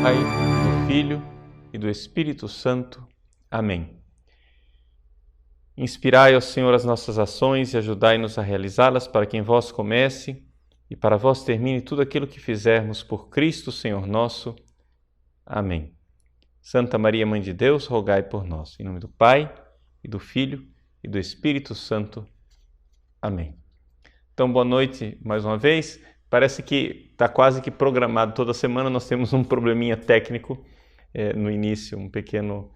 Pai, do Filho e do Espírito Santo. Amém. Inspirai, ó Senhor, as nossas ações e ajudai-nos a realizá-las, para que em vós comece e para vós termine tudo aquilo que fizermos por Cristo, Senhor nosso. Amém. Santa Maria, Mãe de Deus, rogai por nós. Em nome do Pai, e do Filho e do Espírito Santo. Amém. Então, boa noite mais uma vez. Parece que está quase que programado. Toda semana nós temos um probleminha técnico no início, um pequeno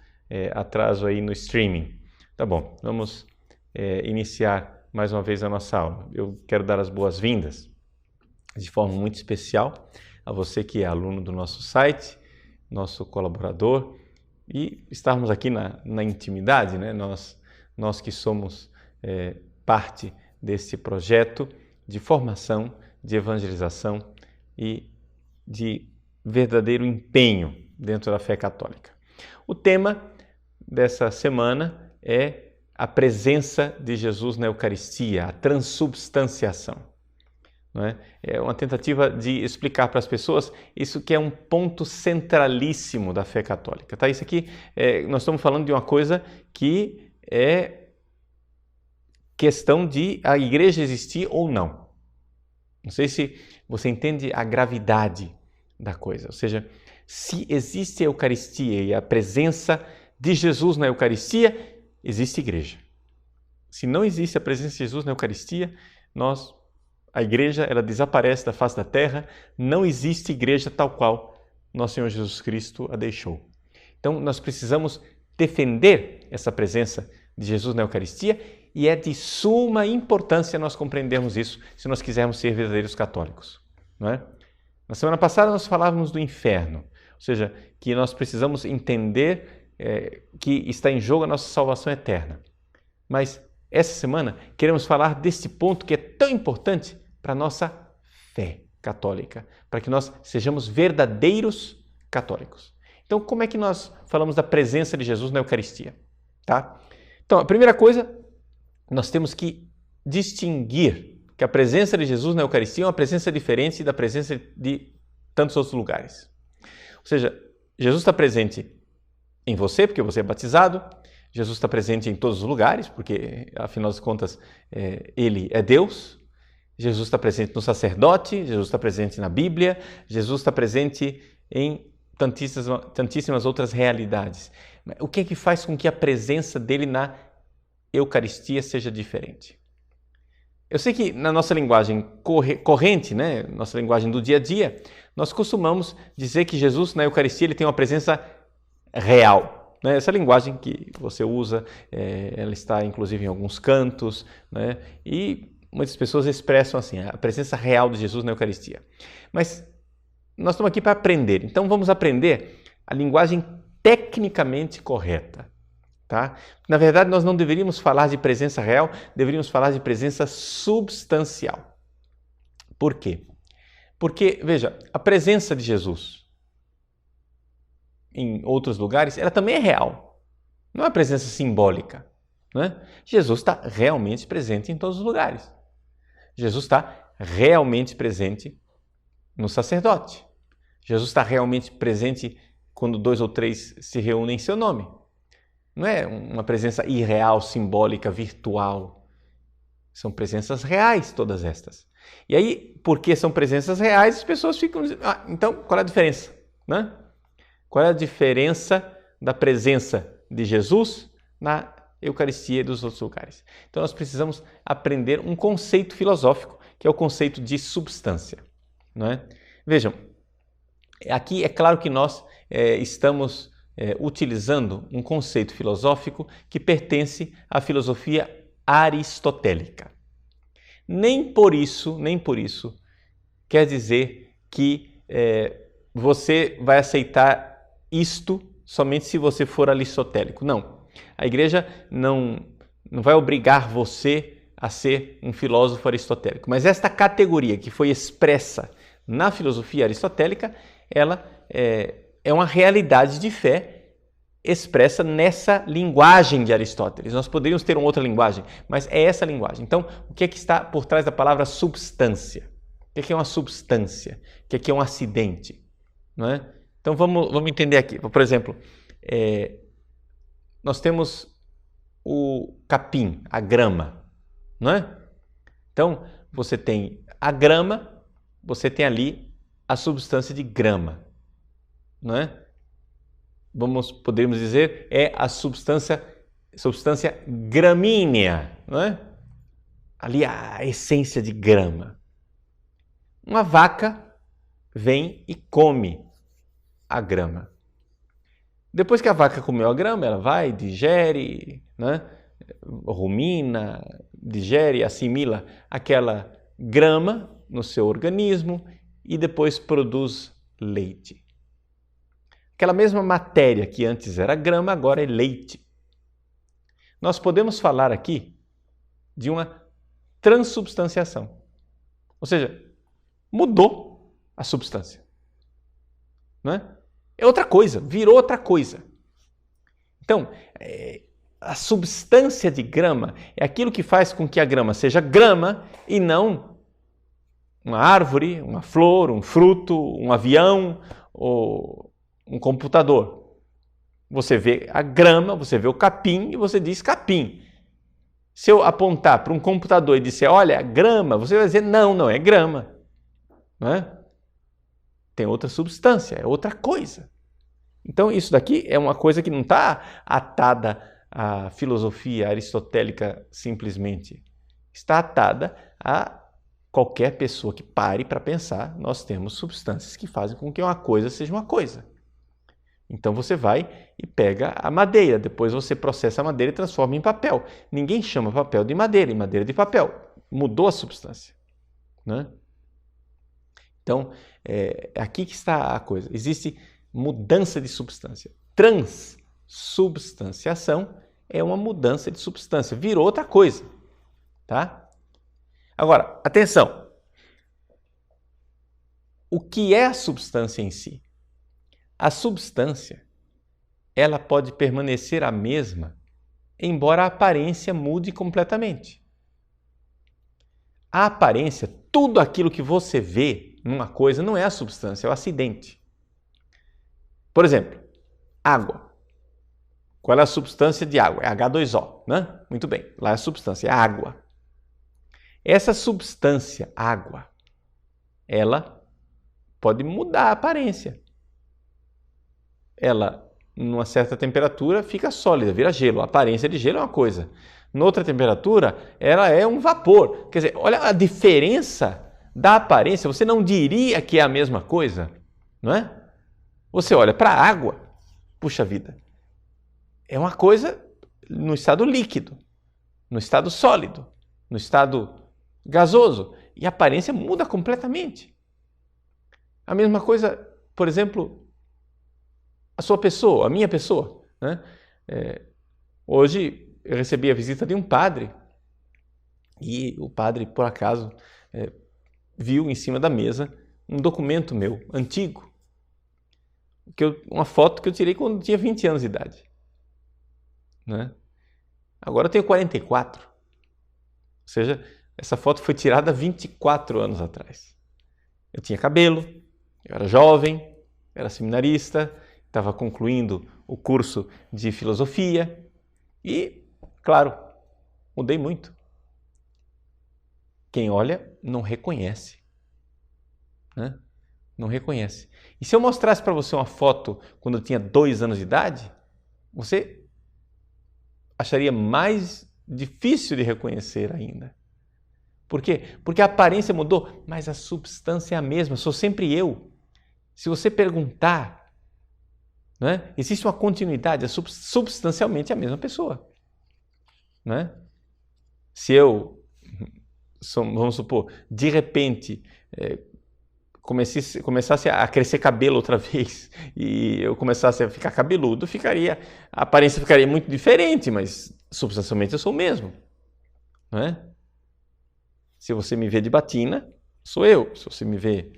atraso aí no streaming. Tá bom, vamos iniciar mais uma vez a nossa aula. Eu quero dar as boas-vindas de forma muito especial a você que é aluno do nosso site, nosso colaborador, e estarmos aqui na intimidade, né? Nós que somos parte desse projeto de formação, de evangelização e de verdadeiro empenho dentro da fé católica. O tema dessa semana é a presença de Jesus na Eucaristia, a transubstanciação. Não é? É uma tentativa de explicar para as pessoas isso que é um ponto centralíssimo da fé católica. Tá? Isso aqui, nós estamos falando de uma coisa que é questão de a igreja existir ou não. Não sei se você entende a gravidade da coisa. Ou seja, se existe a Eucaristia e a presença de Jesus na Eucaristia, existe igreja. Se não existe a presença de Jesus na Eucaristia, a igreja ela desaparece da face da terra, não existe igreja tal qual nosso Senhor Jesus Cristo a deixou. Então, nós precisamos defender essa presença de Jesus na Eucaristia e é de suma importância nós compreendermos isso se nós quisermos ser verdadeiros católicos. Não é? Na semana passada nós falávamos do inferno, ou seja, que nós precisamos entender que está em jogo a nossa salvação eterna. Mas essa semana queremos falar desse ponto que é tão importante para a nossa fé católica, para que nós sejamos verdadeiros católicos. Então, como é que nós falamos da presença de Jesus na Eucaristia? Tá? Então, a primeira coisa, nós temos que distinguir que a presença de Jesus na Eucaristia é uma presença diferente da presença de tantos outros lugares. Ou seja, Jesus está presente em você, porque você é batizado. Jesus está presente em todos os lugares, porque, afinal de contas, Ele é Deus. Jesus está presente no sacerdote, Jesus está presente na Bíblia, Jesus está presente em tantíssimas outras realidades. O que é que faz com que a presença dele na Eucaristia seja diferente? Eu sei que na nossa linguagem corrente, né, nossa linguagem do dia a dia, nós costumamos dizer que Jesus na Eucaristia ele tem uma presença real. Né? Essa linguagem que você usa, ela está inclusive em alguns cantos, né? E muitas pessoas expressam assim, a presença real de Jesus na Eucaristia. Mas nós estamos aqui para aprender, então vamos aprender a linguagem tecnicamente correta. Tá? Na verdade, nós não deveríamos falar de presença real, deveríamos falar de presença substancial. Por quê? Porque, veja, a presença de Jesus em outros lugares, ela também é real. Não é uma presença simbólica. Né? Jesus está realmente presente em todos os lugares. Jesus está realmente presente no sacerdote. Jesus está realmente presente quando 2 ou 3 se reúnem em seu nome. Não é uma presença irreal, simbólica, virtual. São presenças reais todas estas. E aí, porque são presenças reais, as pessoas ficam dizendo, então qual é a diferença? Né? Qual é a diferença da presença de Jesus na Eucaristia e dos outros lugares? Então nós precisamos aprender um conceito filosófico, que é o conceito de substância. Não é? Vejam, aqui é claro que nós estamos utilizando um conceito filosófico que pertence à filosofia aristotélica. Nem por isso quer dizer que você vai aceitar isto somente se você for aristotélico. Não. A igreja não vai obrigar você a ser um filósofo aristotélico. Mas esta categoria que foi expressa na filosofia aristotélica, ela é uma realidade de fé expressa nessa linguagem de Aristóteles. Nós poderíamos ter uma outra linguagem, mas é essa linguagem. Então, o que é que está por trás da palavra substância? O que é uma substância? O que é um acidente? Não é? Então vamos entender aqui. Por exemplo, nós temos o capim, a grama, não é? Então, você tem a grama, você tem ali a substância de grama, não é? Podemos dizer, é a substância gramínea, não é? Ali a essência de grama. Uma vaca vem e come a grama. Depois que a vaca comeu a grama, ela vai, digere, né? Rumina, digere, assimila aquela grama no seu organismo e depois produz leite. Aquela mesma matéria que antes era grama, agora é leite. Nós podemos falar aqui de uma transubstanciação. Ou seja, mudou a substância. Não é? É outra coisa, virou outra coisa. Então, a substância de grama é aquilo que faz com que a grama seja grama e não uma árvore, uma flor, um fruto, um avião ou um computador. Você vê a grama, você vê o capim e você diz capim. Se eu apontar para um computador e disser, olha, grama, você vai dizer, não é grama. Não é? Tem outra substância, é outra coisa. Então, isso daqui é uma coisa que não está atada à filosofia aristotélica simplesmente. Está atada a qualquer pessoa que pare para pensar, nós temos substâncias que fazem com que uma coisa seja uma coisa. Então, você vai e pega a madeira, depois você processa a madeira e transforma em papel. Ninguém chama papel de madeira e madeira de papel. Mudou a substância. Né? Então, é aqui que está a coisa. Existe mudança de substância. Transubstanciação é uma mudança de substância. Virou outra coisa. Tá? Agora, atenção. O que é a substância em si? A substância, ela pode permanecer a mesma, embora a aparência mude completamente. A aparência, tudo aquilo que você vê numa coisa não é a substância, é o acidente. Por exemplo, água. Qual é a substância de água? É H2O, né? Muito bem, lá é a substância, é a água. Essa substância, água, ela pode mudar a aparência. Ela, numa certa temperatura, fica sólida, vira gelo. A aparência de gelo é uma coisa. Noutra temperatura, ela é um vapor. Quer dizer, olha a diferença da aparência. Você não diria que é a mesma coisa, não é? Você olha para a água, puxa vida, é uma coisa no estado líquido, no estado sólido, no estado gasoso. E a aparência muda completamente. A mesma coisa, por exemplo, a sua pessoa, a minha pessoa. Né? Hoje eu recebi a visita de um padre e o padre, por acaso, viu em cima da mesa um documento meu, antigo, uma foto que eu tirei quando tinha 20 anos de idade. Né? Agora eu tenho 44. Ou seja, essa foto foi tirada 24 anos atrás. Eu tinha cabelo, eu era jovem, era seminarista, estava concluindo o curso de filosofia e, claro, mudei muito. Quem olha não reconhece. Né? Não reconhece. E se eu mostrasse para você uma foto quando eu tinha 2 anos de idade, você acharia mais difícil de reconhecer ainda. Por quê? Porque a aparência mudou, mas a substância é a mesma, sou sempre eu. Se você perguntar, né, existe uma continuidade, é substancialmente a mesma pessoa. Né? Se eu, vamos supor, de repente começasse a crescer cabelo outra vez e eu começasse a ficar cabeludo, a aparência ficaria muito diferente, mas substancialmente eu sou o mesmo. Não é? Se você me vê de batina, sou eu. Se você me vê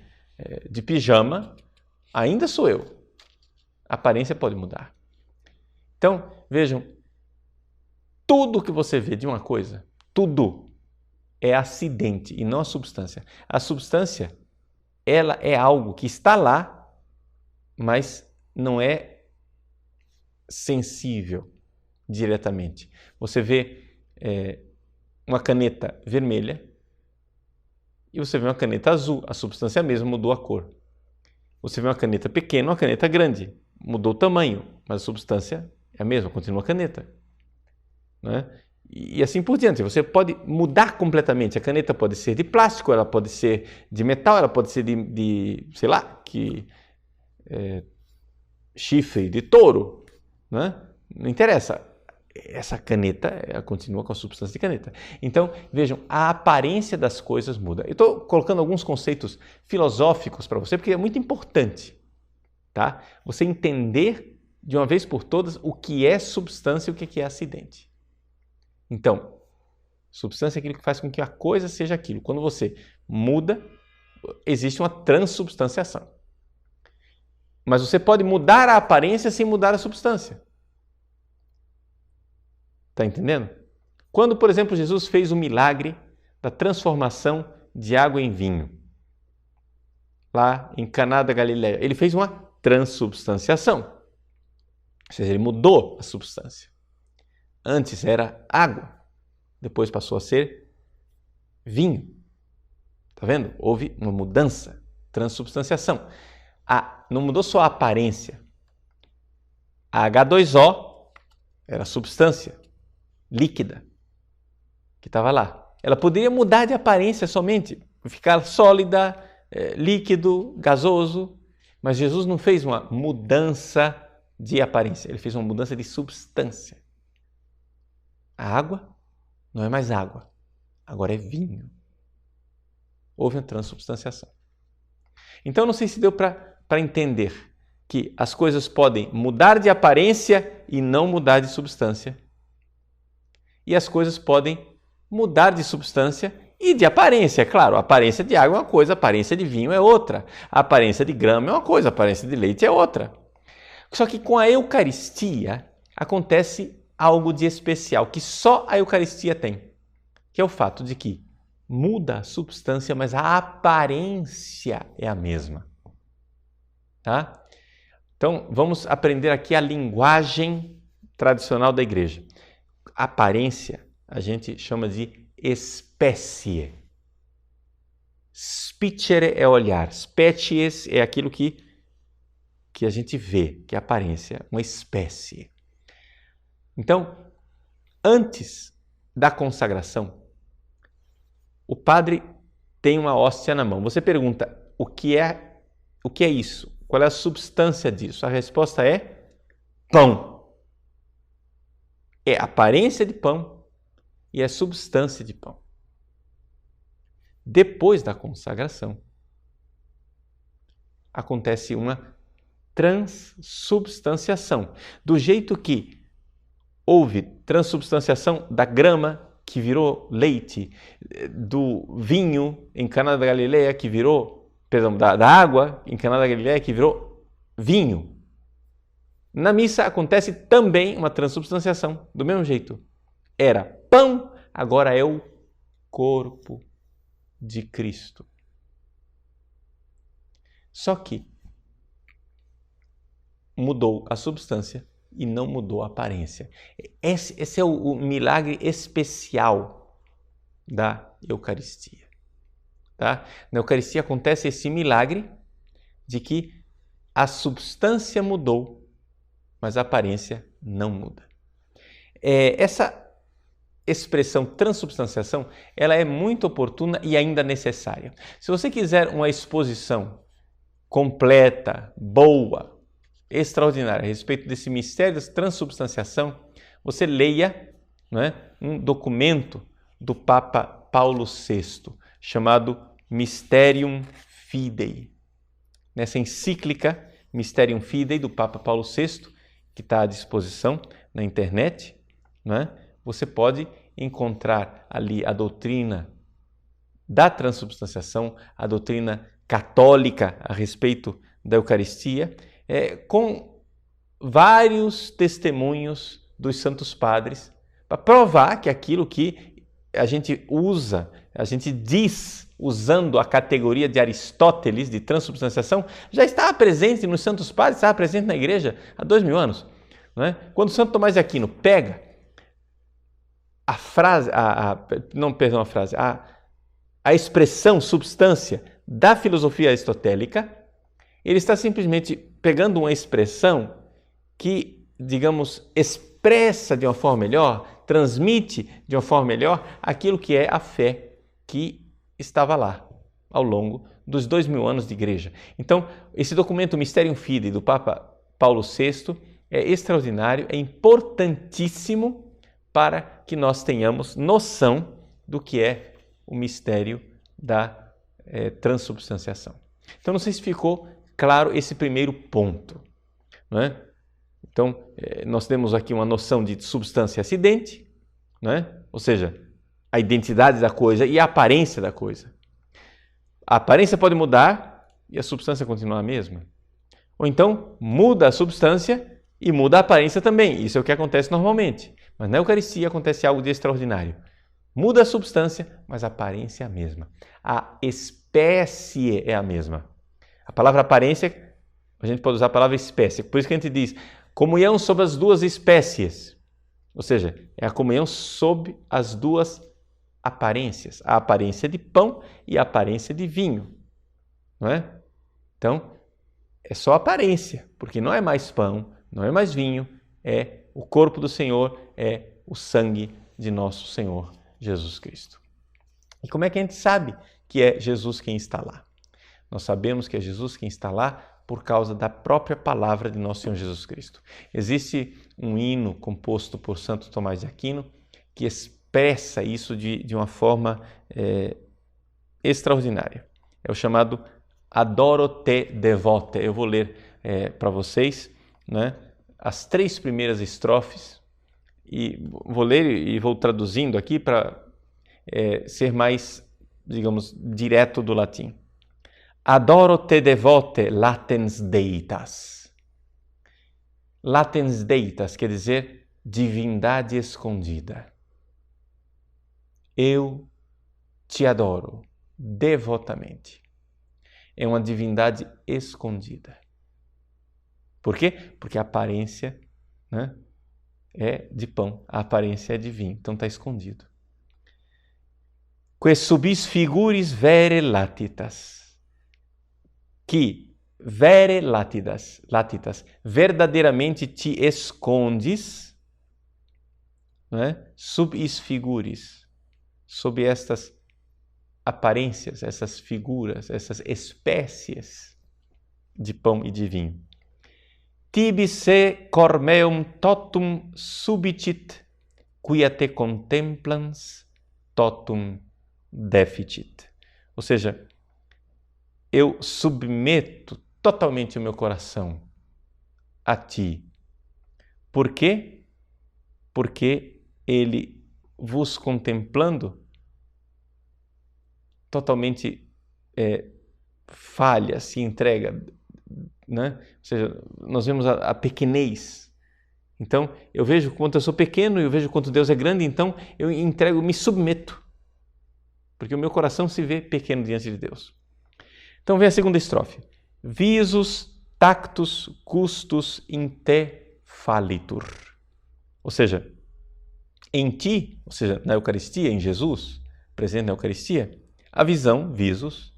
de pijama, ainda sou eu. A aparência pode mudar. Então, vejam, tudo que você vê de uma coisa, tudo é acidente e não a substância. A substância, ela é algo que está lá mas não é sensível diretamente. Você vê uma caneta vermelha e você vê uma caneta azul, a substância é a mesma, mudou a cor. Você vê uma caneta pequena, uma caneta grande, mudou o tamanho, mas a substância é a mesma, continua a caneta. Né? E assim por diante. Você pode mudar completamente. A caneta pode ser de plástico, ela pode ser de metal, ela pode ser de sei lá, chifre de touro. Né? Não interessa. Essa caneta ela continua com a substância de caneta. Então, vejam, a aparência das coisas muda. Eu estou colocando alguns conceitos filosóficos para você, porque é muito importante, tá? Você entender de uma vez por todas o que é substância e o que é acidente. Então, substância é aquilo que faz com que a coisa seja aquilo. Quando você muda, existe uma transubstanciação. Mas você pode mudar a aparência sem mudar a substância. Está entendendo? Quando, por exemplo, Jesus fez o milagre da transformação de água em vinho, lá em Caná da Galileia, ele fez uma transubstanciação. Ou seja, ele mudou a substância. Antes era água, depois passou a ser vinho. Está vendo? Houve uma mudança, transubstanciação. Não mudou só a aparência. A H2O era substância líquida que estava lá. Ela poderia mudar de aparência somente, ficar sólida, líquido, gasoso, mas Jesus não fez uma mudança de aparência, ele fez uma mudança de substância. A água não é mais água, agora é vinho. Houve uma transubstanciação. Então, não sei se deu para entender que as coisas podem mudar de aparência e não mudar de substância. E as coisas podem mudar de substância e de aparência. Claro, a aparência de água é uma coisa, a aparência de vinho é outra. A aparência de grama é uma coisa, a aparência de leite é outra. Só que com a Eucaristia acontece algo de especial, que só a Eucaristia tem, que é o fato de que muda a substância, mas a aparência é a mesma. Tá? Então, vamos aprender aqui a linguagem tradicional da igreja. Aparência a gente chama de espécie. Spicere é olhar, species é aquilo que a gente vê, que é aparência, uma espécie. Então, antes da consagração, o padre tem uma hóstia na mão. Você pergunta, o que é isso? Qual é a substância disso? A resposta é pão. É aparência de pão e é substância de pão. Depois da consagração, acontece uma transubstanciação. Do jeito que houve transubstanciação da grama, que virou leite, do vinho em Caná da Galileia, que virou, da água em Caná da Galileia, que virou vinho. Na missa acontece também uma transubstanciação, do mesmo jeito. Era pão, agora é o corpo de Cristo. Só que mudou a substância e não mudou a aparência. Esse é o milagre especial da Eucaristia. Tá? Na Eucaristia acontece esse milagre de que a substância mudou, mas a aparência não muda. Essa expressão transubstanciação, ela é muito oportuna e ainda necessária. Se você quiser uma exposição completa, boa, extraordinária a respeito desse mistério da transubstanciação, você leia, um documento do Papa Paulo VI, chamado Mysterium Fidei. Nessa encíclica Mysterium Fidei do Papa Paulo VI, que está à disposição na internet, você pode encontrar ali a doutrina da transubstanciação, a doutrina católica a respeito da Eucaristia, com vários testemunhos dos santos padres, para provar que aquilo que a gente diz, usando a categoria de Aristóteles, de transubstanciação, já estava presente nos Santos Padres, estava presente na igreja há 2000 anos. Não é? Quando Santo Tomás de Aquino pega a expressão substância da filosofia aristotélica, ele está simplesmente pegando uma expressão que, digamos, expressa de uma forma melhor, transmite de uma forma melhor aquilo que é a fé que estava lá ao longo dos 2000 anos de igreja. Então, esse documento Mysterium Fidei do Papa Paulo VI é extraordinário, é importantíssimo para que nós tenhamos noção do que é o mistério da transubstanciação. Então, não sei se ficou claro esse primeiro ponto, não é? Então, nós temos aqui uma noção de substância acidente, não é? Ou seja, a identidade da coisa e a aparência da coisa. A aparência pode mudar e a substância continua a mesma. Ou então, muda a substância e muda a aparência também. Isso é o que acontece normalmente. Mas na Eucaristia acontece algo de extraordinário. Muda a substância, mas a aparência é a mesma. A espécie é a mesma. A palavra aparência, a gente pode usar a palavra espécie. Por isso que a gente diz comunhão sobre as duas espécies. Ou seja, é a comunhão sobre as duas aparências. A aparência de pão e a aparência de vinho. Não é? Então, é só aparência, porque não é mais pão, não é mais vinho, é o corpo do Senhor, é o sangue de nosso Senhor Jesus Cristo. E como é que a gente sabe que é Jesus quem está lá? Nós sabemos que é Jesus quem está lá por causa da própria palavra de nosso Senhor Jesus Cristo. Existe um hino composto por Santo Tomás de Aquino que expressa isso de uma forma extraordinária. É o chamado Adoro te devote. Eu vou ler para vocês, né, as 3 primeiras estrofes e vou ler e vou traduzindo aqui para ser mais, digamos, direto do latim. Adoro te devote latens deitas. Latens deitas quer dizer divindade escondida. Eu te adoro devotamente. É uma divindade escondida. Por quê? Porque a aparência, né, é de pão, a aparência é de vinho, então está escondido. Que subis figuris vere latitas. Que vere latitas, verdadeiramente te escondes, né, subis figuris, sob estas aparências, essas figuras, essas espécies de pão e de vinho. Tibi se cor meum totum subitit, quia te contemplans totum deficit. Ou seja, eu submeto totalmente o meu coração a ti. Por quê? Porque ele, vos contemplando, totalmente falha, se entrega, né? Ou seja, nós vemos a pequenez. Então, eu vejo quanto eu sou pequeno e eu vejo quanto Deus é grande, então eu entrego, me submeto, porque o meu coração se vê pequeno diante de Deus. Então vem a segunda estrofe. Visus tactus custus in te fallitur. Ou seja, em ti, ou seja, na Eucaristia, em Jesus, presente na Eucaristia, a visão, visus,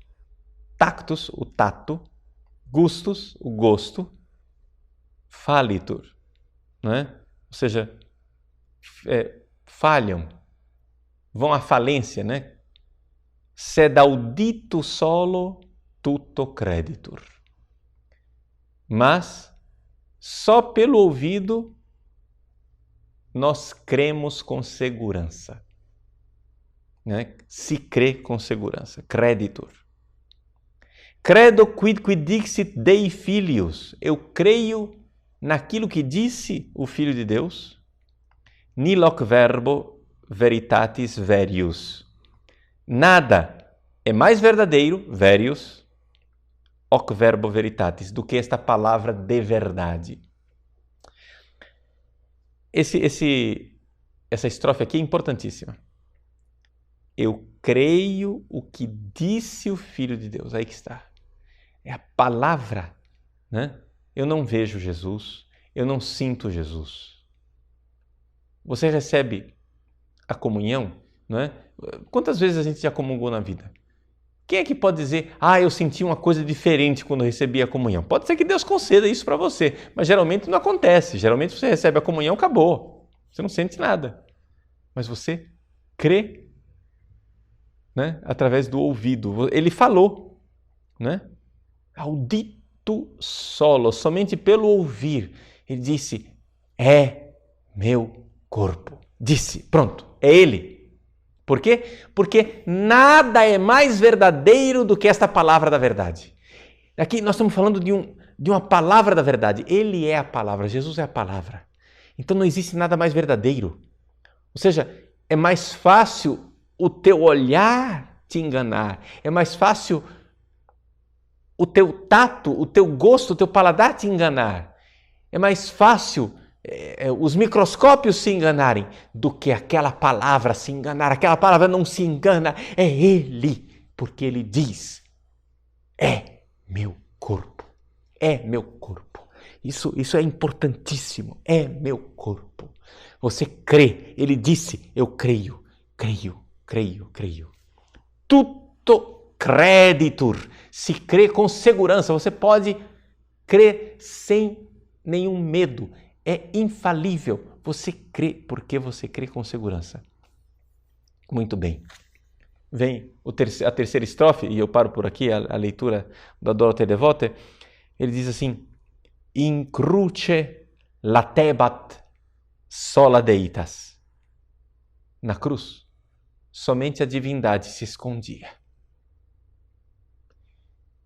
tactus, o tato, gustus, o gosto, fallitur, não é? Ou seja, falham, vão à falência, né? Sed audito solo tutto creditur. Mas só pelo ouvido nós cremos com segurança. Né? Se crê com segurança. Creditur. Credo quid dixit Dei Filius. Eu creio naquilo que disse o Filho de Deus. Niloc verbo veritatis verius. Nada é mais verdadeiro, verius, hoc verbo veritatis, do que esta palavra de verdade. Essa estrofe aqui é importantíssima. Eu creio o que disse o Filho de Deus. Aí que está. É a palavra, né? Eu não vejo Jesus, eu não sinto Jesus. Você recebe a comunhão, não é? Quantas vezes a gente já comungou na vida? Quem é que pode dizer, eu senti uma coisa diferente quando recebi a comunhão? Pode ser que Deus conceda isso para você, mas geralmente não acontece. Geralmente você recebe a comunhão, acabou. Você não sente nada. Mas você crê, né? Através do ouvido. Ele falou, né? Audito solo, somente pelo ouvir. Ele disse, é meu corpo. Disse, pronto, é ele. Por quê? Porque nada é mais verdadeiro do que esta palavra da verdade. Aqui nós estamos falando de uma palavra da verdade. Ele é a palavra, Jesus é a palavra. Então não existe nada mais verdadeiro. Ou seja, é mais fácil o teu olhar te enganar. É mais fácil o teu tato, o teu gosto, o teu paladar te enganar. É mais fácil os microscópios se enganarem do que aquela palavra se enganar. Aquela palavra não se engana, é Ele, porque Ele diz, é meu corpo, é meu corpo. Isso é importantíssimo, é meu corpo. Você crê, Ele disse, eu creio, creio, creio, creio. Tutto creditur, se crê com segurança, você pode crer sem nenhum medo. É infalível. Você crê porque você crê com segurança. Muito bem. Vem a terceira estrofe, e eu paro por aqui, a leitura da Dorothy Devote. Ele diz assim, in cruce latebat sola deitas. Na cruz, somente a divindade se escondia.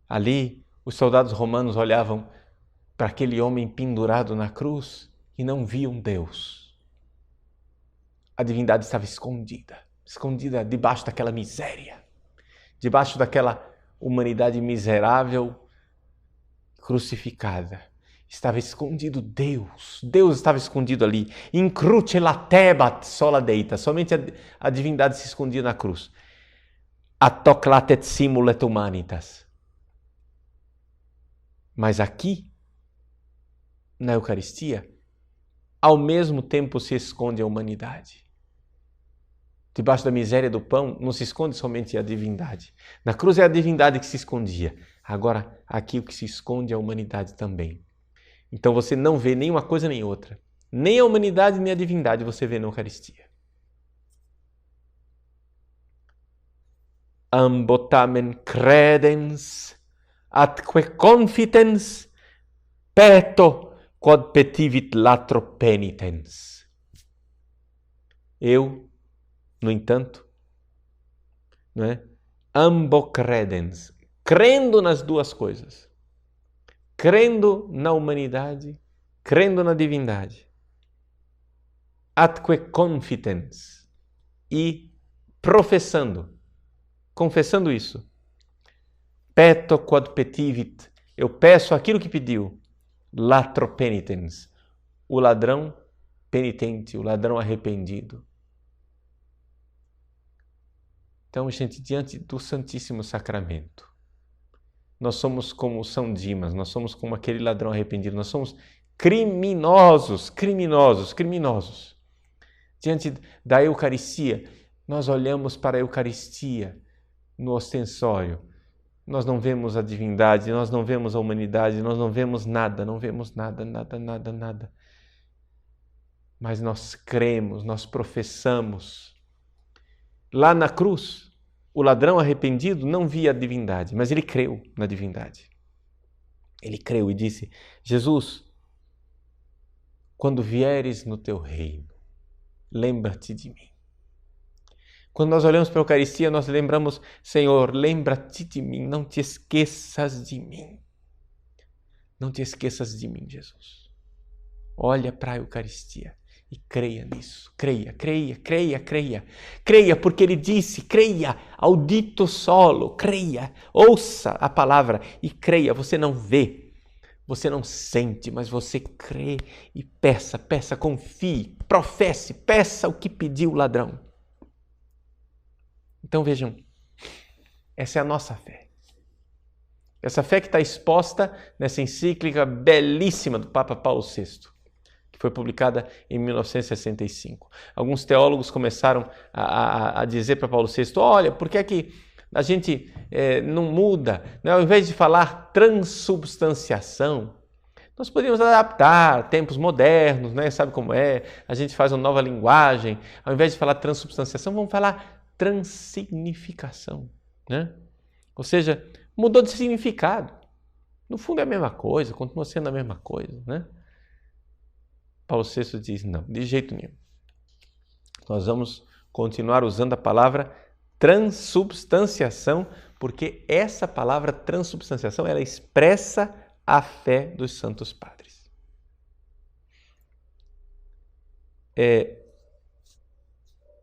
Ali, os soldados romanos olhavam para aquele homem pendurado na cruz e não viam Deus. A divindade estava escondida debaixo daquela miséria, debaixo daquela humanidade miserável, crucificada. Estava escondido Deus estava escondido ali. In cruce latebat sola deita, somente a divindade se escondia na cruz. Atoclatet simulet humanitas. Mas aqui, na Eucaristia, ao mesmo tempo se esconde a humanidade. Debaixo da miséria do pão não se esconde somente a divindade. Na cruz é a divindade que se escondia. Agora, aqui o que se esconde é a humanidade também. Então você não vê nem uma coisa nem outra. Nem a humanidade nem a divindade você vê na Eucaristia. Ambotamen credens, atque confitens, peto quod petivit latro penitens. Eu, no entanto, ambo credens, crendo nas duas coisas, crendo na humanidade, crendo na divindade, atque confitens, e confessando isso, peto quod petivit, eu peço aquilo que pediu, latro penitens, o ladrão penitente, o ladrão arrependido. Então, gente, diante do Santíssimo Sacramento, nós somos como São Dimas, nós somos como aquele ladrão arrependido, nós somos criminosos. Diante da Eucaristia, nós olhamos para a Eucaristia no ostensório, nós não vemos a divindade, nós não vemos a humanidade, nós não vemos nada. Mas nós cremos, nós professamos. Lá na cruz, o ladrão arrependido não via a divindade, mas ele creu na divindade. Ele creu e disse, Jesus, quando vieres no teu reino, lembra-te de mim. Quando nós olhamos para a Eucaristia, nós lembramos, Senhor, lembra-te de mim, não te esqueças de mim. Não te esqueças de mim, Jesus. Olha para a Eucaristia e creia nisso. Creia, porque Ele disse, creia, audito solo, creia, ouça a palavra e creia. Você não vê, você não sente, mas você crê e peça, confie, professe, peça o que pediu o ladrão. Então vejam, essa é a nossa fé. Essa fé que está exposta nessa encíclica belíssima do Papa Paulo VI, que foi publicada em 1965. Alguns teólogos começaram a dizer para Paulo VI, olha, por que é que a gente não muda? Né? Ao invés de falar transubstanciação, nós podemos adaptar a tempos modernos, né? Sabe como é? A gente faz uma nova linguagem. Ao invés de falar transubstanciação, vamos falar transsignificação, né? Ou seja, mudou de significado. No fundo é a mesma coisa, continua sendo a mesma coisa, né? Paulo VI diz, não, de jeito nenhum. Nós vamos continuar usando a palavra transubstanciação, porque essa palavra transubstanciação, ela expressa a fé dos santos padres.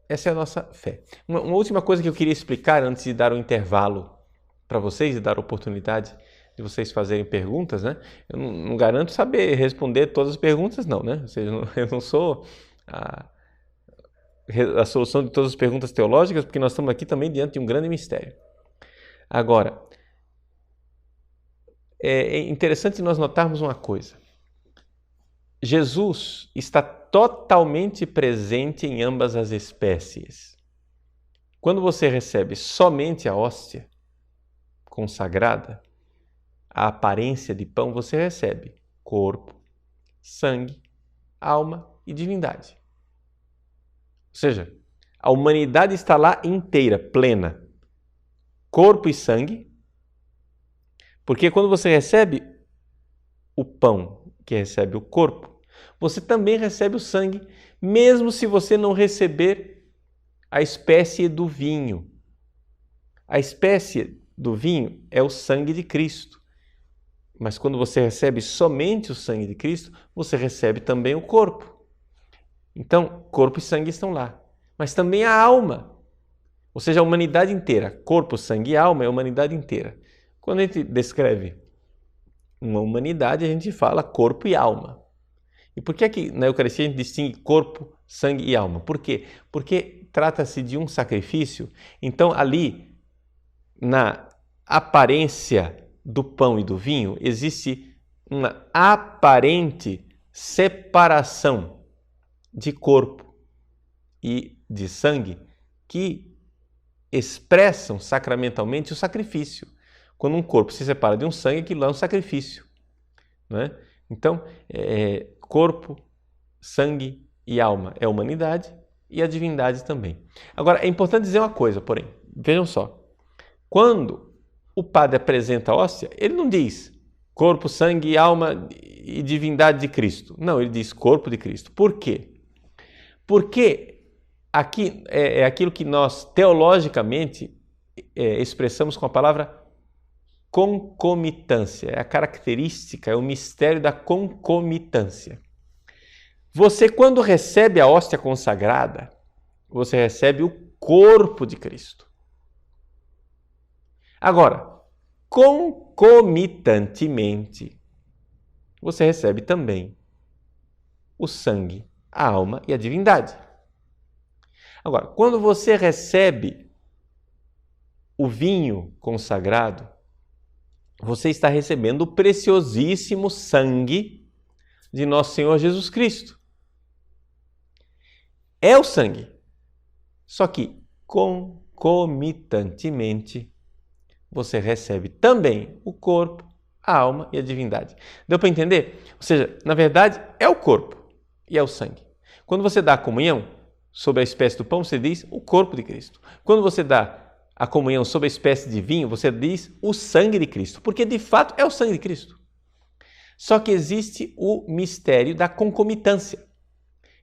Essa é a nossa fé. Uma última coisa que eu queria explicar antes de dar um intervalo para vocês e dar a oportunidade de vocês fazerem perguntas, né? Eu não garanto saber responder todas as perguntas, não, né? Ou seja, eu não sou a solução de todas as perguntas teológicas, porque nós estamos aqui também diante de um grande mistério. Agora, é interessante nós notarmos uma coisa. Jesus está totalmente presente em ambas as espécies. Quando você recebe somente a hóstia consagrada, a aparência de pão, você recebe corpo, sangue, alma e divindade. Ou seja, a humanidade está lá inteira, plena, corpo e sangue, porque quando você recebe o pão, que recebe o corpo, você também recebe o sangue, mesmo se você não receber a espécie do vinho. A espécie do vinho é o sangue de Cristo. Mas quando você recebe somente o sangue de Cristo, você recebe também o corpo. Então, corpo e sangue estão lá. Mas também a alma, ou seja, a humanidade inteira. Corpo, sangue e alma é a humanidade inteira. Quando a gente descreve uma humanidade, a gente fala corpo e alma. E por que na Eucaristia a gente distingue corpo, sangue e alma? Por quê? Porque trata-se de um sacrifício. Então, ali, na aparência do pão e do vinho, existe uma aparente separação de corpo e de sangue que expressam sacramentalmente o sacrifício. Quando um corpo se separa de um sangue, aquilo é um sacrifício, né? Então, corpo, sangue e alma é a humanidade e a divindade também. Agora, é importante dizer uma coisa, porém, vejam só. Quando o padre apresenta a hóstia, ele não diz corpo, sangue, alma e divindade de Cristo. Não, ele diz corpo de Cristo. Por quê? Porque aqui é aquilo que nós teologicamente expressamos com a palavra concomitância. É a característica, é o mistério da concomitância. Você, quando recebe a hóstia consagrada, você recebe o corpo de Cristo. Agora, concomitantemente, você recebe também o sangue, a alma e a divindade. Agora, quando você recebe o vinho consagrado, você está recebendo o preciosíssimo sangue de nosso Senhor Jesus Cristo. É o sangue, só que concomitantemente você recebe também o corpo, a alma e a divindade. Deu para entender? Ou seja, na verdade é o corpo e é o sangue. Quando você dá a comunhão sobre a espécie do pão, você diz o corpo de Cristo. Quando você dá a comunhão sobre a espécie de vinho, você diz o sangue de Cristo, porque de fato é o sangue de Cristo. Só que existe o mistério da concomitância.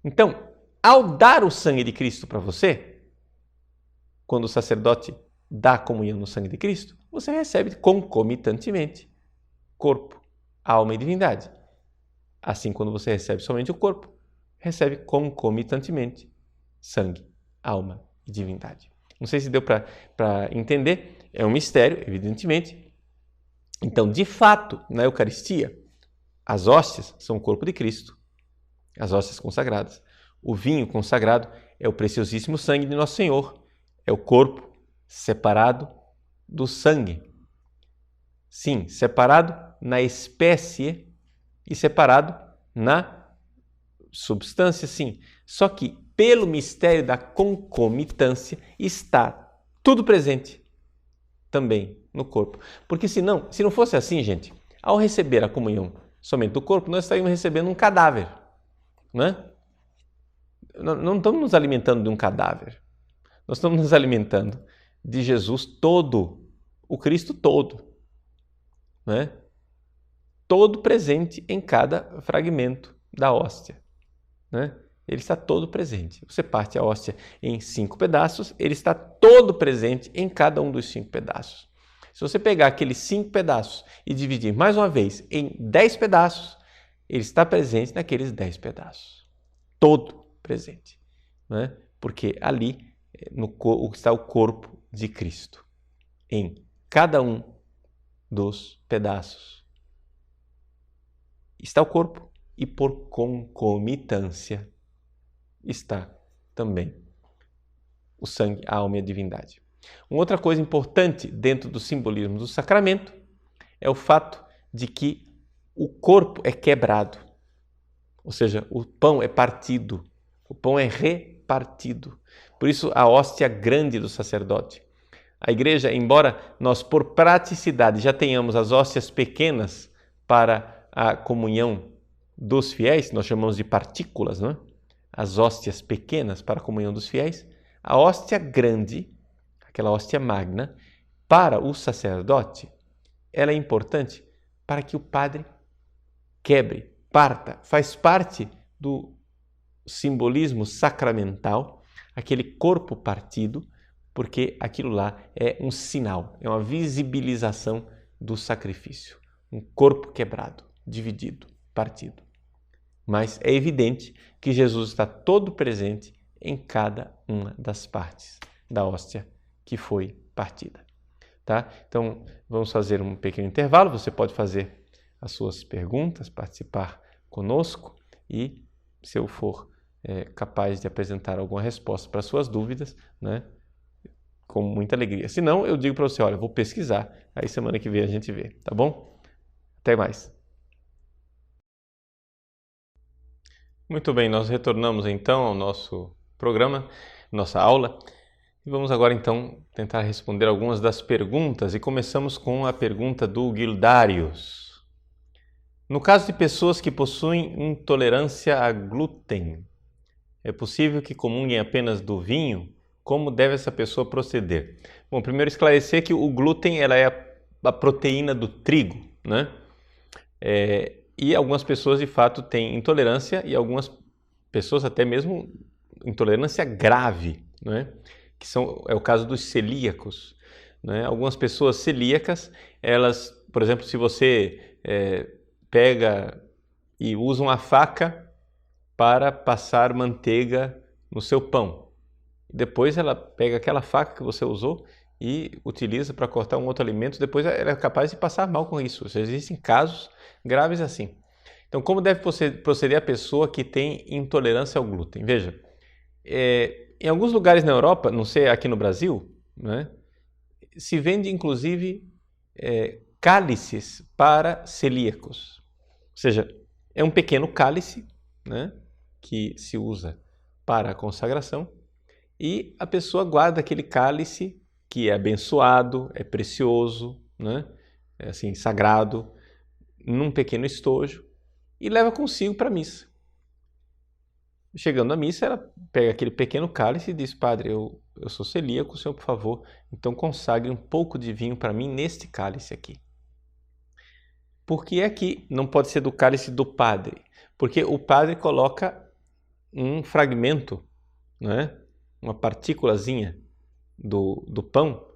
Então, ao dar o sangue de Cristo para você, quando o sacerdote dá a comunhão no sangue de Cristo, você recebe concomitantemente corpo, alma e divindade. Assim, quando você recebe somente o corpo, recebe concomitantemente sangue, alma e divindade. Não sei se deu para entender, é um mistério, evidentemente. Então, de fato, na Eucaristia, as hóstias são o corpo de Cristo, as hóstias consagradas. O vinho consagrado é o preciosíssimo sangue de Nosso Senhor, é o corpo separado do sangue. Sim, separado na espécie e separado na substância, sim. Só que pelo mistério da concomitância está tudo presente também no corpo. Porque se não fosse assim, gente, ao receber a comunhão somente do corpo, nós estaríamos recebendo um cadáver, né? Não estamos nos alimentando de um cadáver. Nós estamos nos alimentando de Jesus todo, o Cristo todo, né? Todo presente em cada fragmento da hóstia, né? Ele está todo presente. Você parte a hóstia em 5 pedaços, ele está todo presente em cada um dos 5 pedaços. Se você pegar aqueles 5 pedaços e dividir mais uma vez em 10 pedaços, ele está presente naqueles 10 pedaços. Todo presente, né? Porque ali está o corpo de Cristo, em cada um dos pedaços. Está o corpo e por concomitância está também o sangue, a alma e a divindade. Uma outra coisa importante dentro do simbolismo do sacramento é o fato de que o corpo é quebrado, ou seja, o pão é partido, o pão é repartido. Por isso a hóstia grande do sacerdote. A igreja, embora nós por praticidade já tenhamos as hóstias pequenas para a comunhão dos fiéis, nós chamamos de partículas, não é? As hóstias pequenas para a comunhão dos fiéis, a hóstia grande, aquela hóstia magna, para o sacerdote, ela é importante para que o padre quebre, parta, faz parte do simbolismo sacramental, aquele corpo partido, porque aquilo lá é um sinal, é uma visibilização do sacrifício, um corpo quebrado, dividido, partido. Mas é evidente que Jesus está todo presente em cada uma das partes da hóstia que foi partida. Tá? Então, vamos fazer um pequeno intervalo. Você pode fazer as suas perguntas, participar conosco e, se eu for capaz de apresentar alguma resposta para as suas dúvidas, né, com muita alegria. Se não, eu digo para você, olha, vou pesquisar, aí semana que vem a gente vê, tá bom? Até mais. Muito bem, nós retornamos então ao nosso programa, nossa aula, e vamos agora então tentar responder algumas das perguntas e começamos com a pergunta do Gildarius. No caso de pessoas que possuem intolerância a glúten, é possível que comunguem apenas do vinho? Como deve essa pessoa proceder? Bom, primeiro esclarecer que o glúten ela é a proteína do trigo, né? E algumas pessoas de fato têm intolerância e algumas pessoas até mesmo intolerância grave, né? Que é o caso dos celíacos, né? Algumas pessoas celíacas, elas, por exemplo, se você pega e usa uma faca para passar manteiga no seu pão, depois ela pega aquela faca que você usou e utiliza para cortar um outro alimento, depois ela é capaz de passar mal com isso. Ou seja, existem casos graves assim. Então, como deve proceder a pessoa que tem intolerância ao glúten? Veja, em alguns lugares na Europa, não sei, aqui no Brasil, né, se vende inclusive cálices para celíacos. Ou seja, é um pequeno cálice, né, que se usa para a consagração e a pessoa guarda aquele cálice que é abençoado, é precioso, né, é assim, sagrado, num pequeno estojo e leva consigo para a missa. Chegando à missa, ela pega aquele pequeno cálice e diz: Padre, eu sou celíaco, senhor, por favor, então consagre um pouco de vinho para mim neste cálice aqui. Por que é que não pode ser do cálice do padre? Porque o padre coloca um fragmento, né, uma partículazinha do pão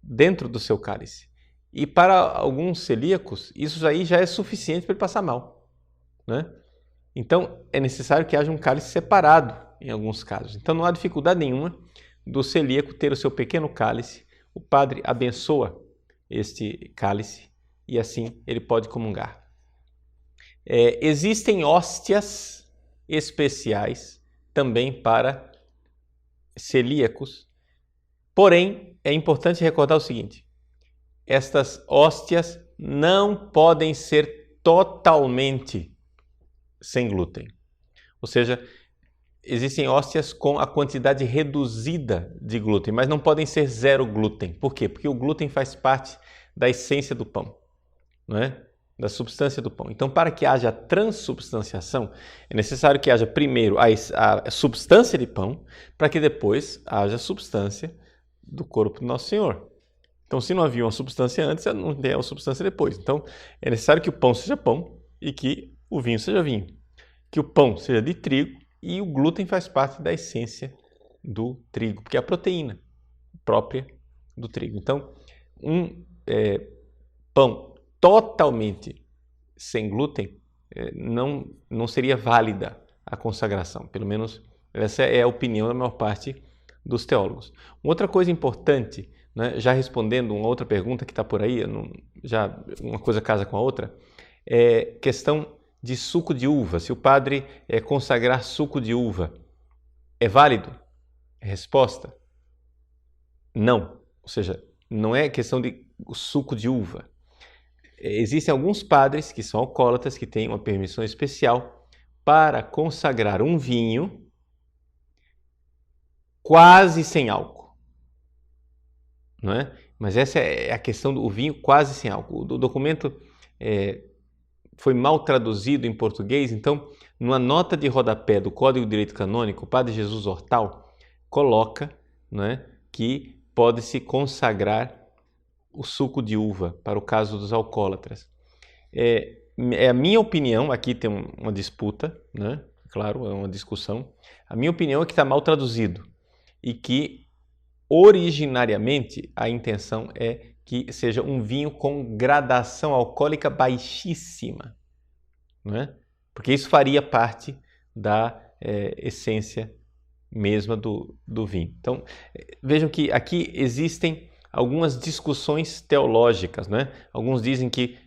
dentro do seu cálice. E para alguns celíacos, isso aí já é suficiente para ele passar mal, né? Então, é necessário que haja um cálice separado em alguns casos. Então, não há dificuldade nenhuma do celíaco ter o seu pequeno cálice. O padre abençoa este cálice e assim ele pode comungar. Existem hóstias especiais também para celíacos Porém, é importante recordar o seguinte: estas hóstias não podem ser totalmente sem glúten. Ou seja, existem hóstias com a quantidade reduzida de glúten, mas não podem ser zero glúten. Por quê? Porque o glúten faz parte da essência do pão, não é? Da substância do pão. Então, para que haja transubstanciação, é necessário que haja primeiro a substância de pão, para que depois haja a substância do corpo do Nosso Senhor. Então, se não havia uma substância antes, não tem a substância depois. Então, é necessário que o pão seja pão e que o vinho seja vinho. Que o pão seja de trigo e o glúten faz parte da essência do trigo, porque é a proteína própria do trigo. Então, pão totalmente sem glúten não seria válida a consagração. Pelo menos essa é a opinião da maior parte dos teólogos. Uma outra coisa importante, né, já respondendo uma outra pergunta que está por aí, já uma coisa casa com a outra, é questão de suco de uva. Se o padre consagrar suco de uva, é válido? Resposta: não. Ou seja, não é questão de suco de uva. Existem alguns padres que são alcoólatras que têm uma permissão especial para consagrar um vinho quase sem álcool, não é? Mas essa é a questão do vinho quase sem álcool. O documento foi mal traduzido em português, então, numa nota de rodapé do Código de Direito Canônico, o padre Jesus Hortal coloca, não é, que pode-se consagrar o suco de uva para o caso dos alcoólatras. É a minha opinião, aqui tem uma disputa, né? Claro, é uma discussão. A minha opinião é que está mal traduzido e que originariamente a intenção é que seja um vinho com gradação alcoólica baixíssima, não é? Porque isso faria parte da essência mesma do vinho. Então, vejam que aqui existem algumas discussões teológicas, né? Alguns dizem que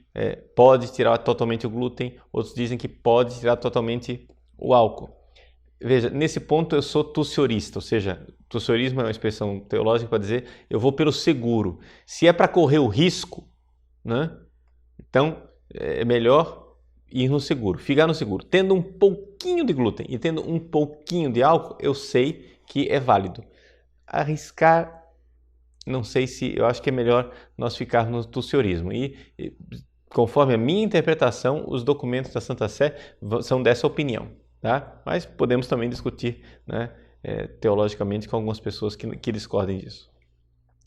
pode tirar totalmente o glúten, outros dizem que pode tirar totalmente o álcool. Veja, nesse ponto eu sou tussiorista, ou seja, tussiorismo é uma expressão teológica para dizer eu vou pelo seguro. Se é para correr o risco, né? Então é melhor ir no seguro, ficar no seguro. Tendo um pouquinho de glúten e tendo um pouquinho de álcool, eu sei que é válido. Arriscar, não sei se, eu acho que é melhor nós ficarmos no tussiorismo. E conforme a minha interpretação, os documentos da Santa Sé são dessa opinião, tá? Mas podemos também discutir, né, teologicamente com algumas pessoas que discordem disso.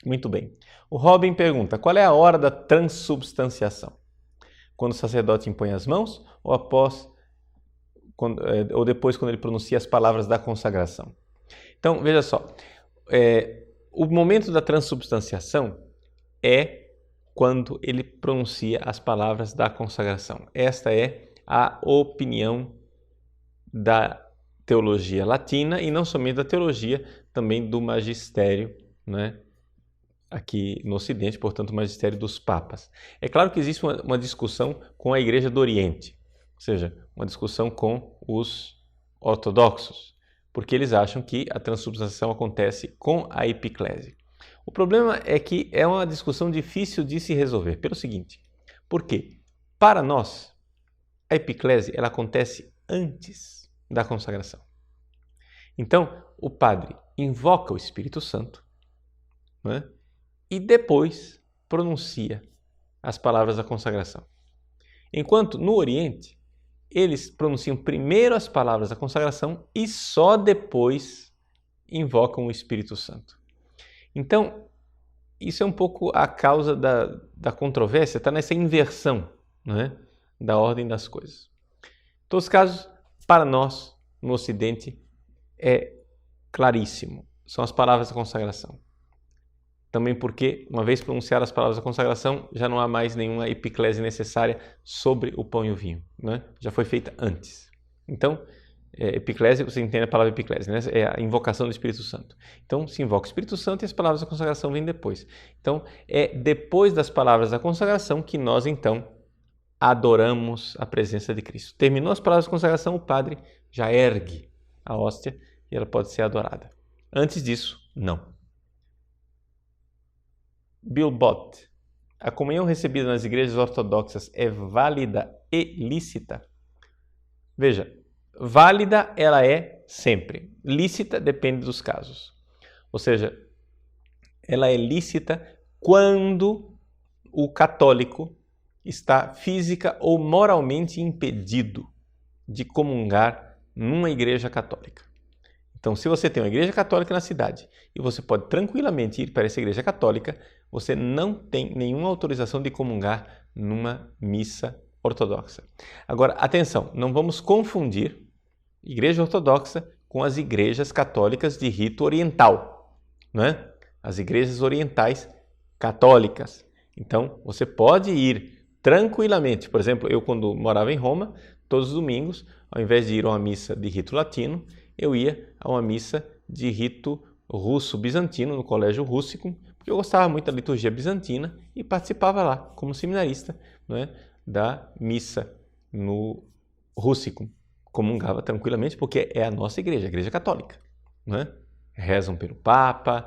Muito bem. O Robin pergunta, qual é a hora da transubstanciação? Quando o sacerdote impõe as mãos ou ou depois quando ele pronuncia as palavras da consagração? Então, veja só, o momento da transubstanciação é quando ele pronuncia as palavras da consagração. Esta é a opinião da teologia latina e não somente da teologia, também do magistério, né? Aqui no Ocidente, portanto, o magistério dos papas. É claro que existe uma discussão com a Igreja do Oriente, ou seja, uma discussão com os ortodoxos, porque eles acham que a transubstanciação acontece com a epiclese. O problema é que é uma discussão difícil de se resolver, pelo seguinte, porque para nós a epiclese ela acontece antes da consagração. Então, o padre invoca o Espírito Santo, né? E depois pronuncia as palavras da consagração. Enquanto no Oriente, eles pronunciam primeiro as palavras da consagração e só depois invocam o Espírito Santo. Então, isso é um pouco a causa da controvérsia, está nessa inversão, não é? Da ordem das coisas. Em todos os casos, para nós, no Ocidente, é claríssimo. São as palavras da consagração. Também porque, uma vez pronunciadas as palavras da consagração, já não há mais nenhuma epiclese necessária sobre o pão e o vinho, né? Já foi feita antes. Então, epiclese, você entende a palavra epiclese, né? É a invocação do Espírito Santo. Então, se invoca o Espírito Santo e as palavras da consagração vêm depois. Então, é depois das palavras da consagração que nós, então, adoramos a presença de Cristo. Terminou as palavras da consagração, o padre já ergue a hóstia e ela pode ser adorada. Antes disso, não. Bilbot. A comunhão recebida nas igrejas ortodoxas é válida e lícita? Veja, válida ela é sempre. Lícita depende dos casos. Ou seja, ela é lícita quando o católico está física ou moralmente impedido de comungar numa igreja católica. Então, se você tem uma igreja católica na cidade e você pode tranquilamente ir para essa igreja católica, você não tem nenhuma autorização de comungar numa missa ortodoxa. Agora, atenção, não vamos confundir igreja ortodoxa com as igrejas católicas de rito oriental, não é? As igrejas orientais católicas. Então, você pode ir tranquilamente. Por exemplo, eu quando morava em Roma, todos os domingos, ao invés de ir a uma missa de rito latino, eu ia a uma missa de rito russo-bizantino, no Colégio Russicum, porque eu gostava muito da liturgia bizantina e participava lá, como seminarista, não é, da missa no Russicum. Comungava tranquilamente, porque é a nossa igreja, a igreja católica. Não é? Rezam pelo Papa,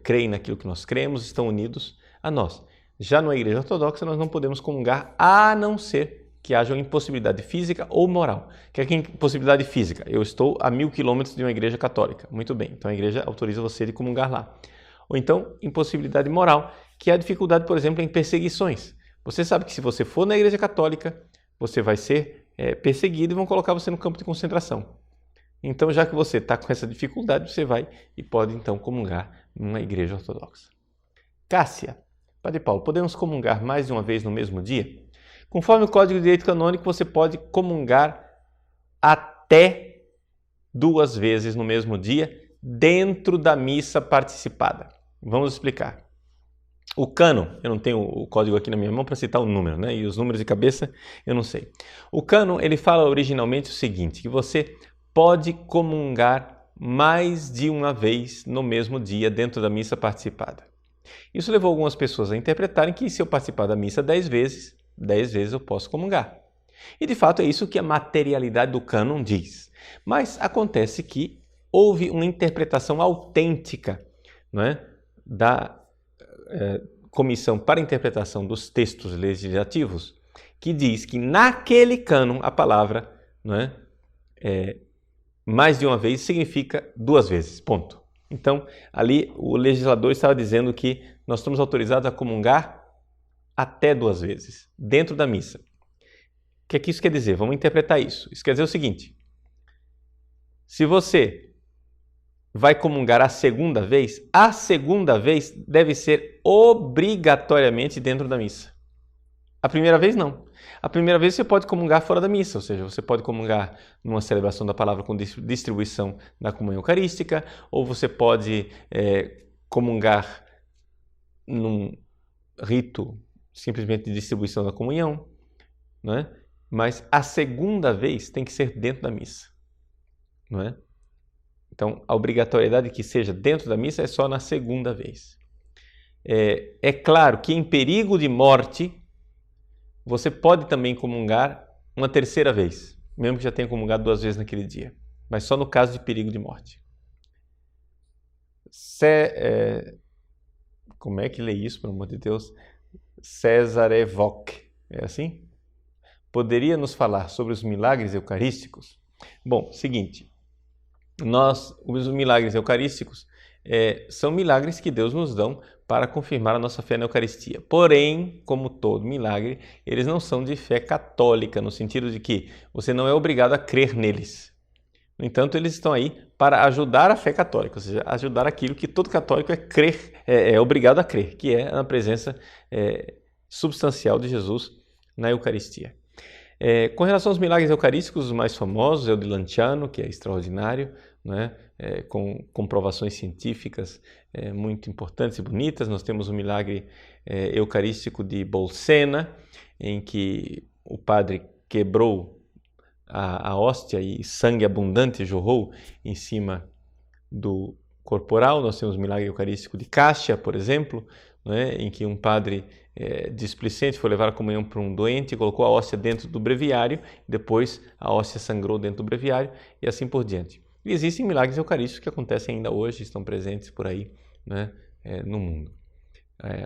creem naquilo que nós cremos, estão unidos a nós. Já na igreja ortodoxa, nós não podemos comungar, a não ser que haja uma impossibilidade física ou moral. Que é impossibilidade física? Eu estou a 1000 quilômetros de uma igreja católica. Muito bem, então a igreja autoriza você de comungar lá. Ou então, impossibilidade moral, que é a dificuldade, por exemplo, em perseguições. Você sabe que se você for na igreja católica, você vai ser perseguido e vão colocar você no campo de concentração. Então, já que você está com essa dificuldade, você vai e pode então comungar numa igreja ortodoxa. Cássia, Padre Paulo, podemos comungar mais de uma vez no mesmo dia? Conforme o Código de Direito Canônico, você pode comungar até 2 vezes no mesmo dia, dentro da missa participada. Vamos explicar. O cânon, eu não tenho o código aqui na minha mão para citar o número, né? E os números de cabeça eu não sei. O cânon, ele fala originalmente o seguinte, que você pode comungar mais de uma vez no mesmo dia dentro da missa participada. Isso levou algumas pessoas a interpretarem que se eu participar da missa 10 vezes eu posso comungar. E de fato é isso que a materialidade do cânon diz. Mas acontece que houve uma interpretação autêntica, não é, da Comissão para a Interpretação dos Textos Legislativos, que diz que naquele cânon a palavra, não é, mais de uma vez significa 2 vezes, ponto. Então, ali o legislador estava dizendo que nós estamos autorizados a comungar até 2 vezes, dentro da missa. O que é que isso quer dizer? Vamos interpretar isso. Isso quer dizer o seguinte, se você vai comungar a segunda vez deve ser obrigatoriamente dentro da missa. A primeira vez não. A primeira vez você pode comungar fora da missa, ou seja, você pode comungar numa celebração da palavra com distribuição da comunhão eucarística, ou você pode comungar num rito simplesmente de distribuição da comunhão, não é? Mas a segunda vez tem que ser dentro da missa, não é? Então, a obrigatoriedade que seja dentro da missa é só na segunda vez. É claro que em perigo de morte, você pode também comungar uma terceira vez, mesmo que já tenha comungado 2 vezes naquele dia, mas só no caso de perigo de morte. Como é que lê isso, pelo amor de Deus? Cesarevok, é assim? Poderia nos falar sobre os milagres eucarísticos? Bom, seguinte, os milagres eucarísticos são milagres que Deus nos dá para confirmar a nossa fé na Eucaristia. Porém, como todo milagre, eles não são de fé católica, no sentido de que você não é obrigado a crer neles. No entanto, eles estão aí para ajudar a fé católica, ou seja, ajudar aquilo que todo católico é obrigado a crer, que é a presença substancial de Jesus na Eucaristia. Com relação aos milagres eucarísticos, os mais famosos é o de Lanciano, que é extraordinário, né? Com comprovações científicas muito importantes e bonitas. Nós temos o milagre eucarístico de Bolsena, em que o padre quebrou a hóstia e sangue abundante jorrou em cima do corporal. Nós temos o milagre eucarístico de Cassia, por exemplo, né? Em que um padre displicente foi levar a comunhão para um doente e colocou a hóstia dentro do breviário, depois a hóstia sangrou dentro do breviário e assim por diante. E existem milagres eucarísticos que acontecem ainda hoje, estão presentes por aí, né, no mundo.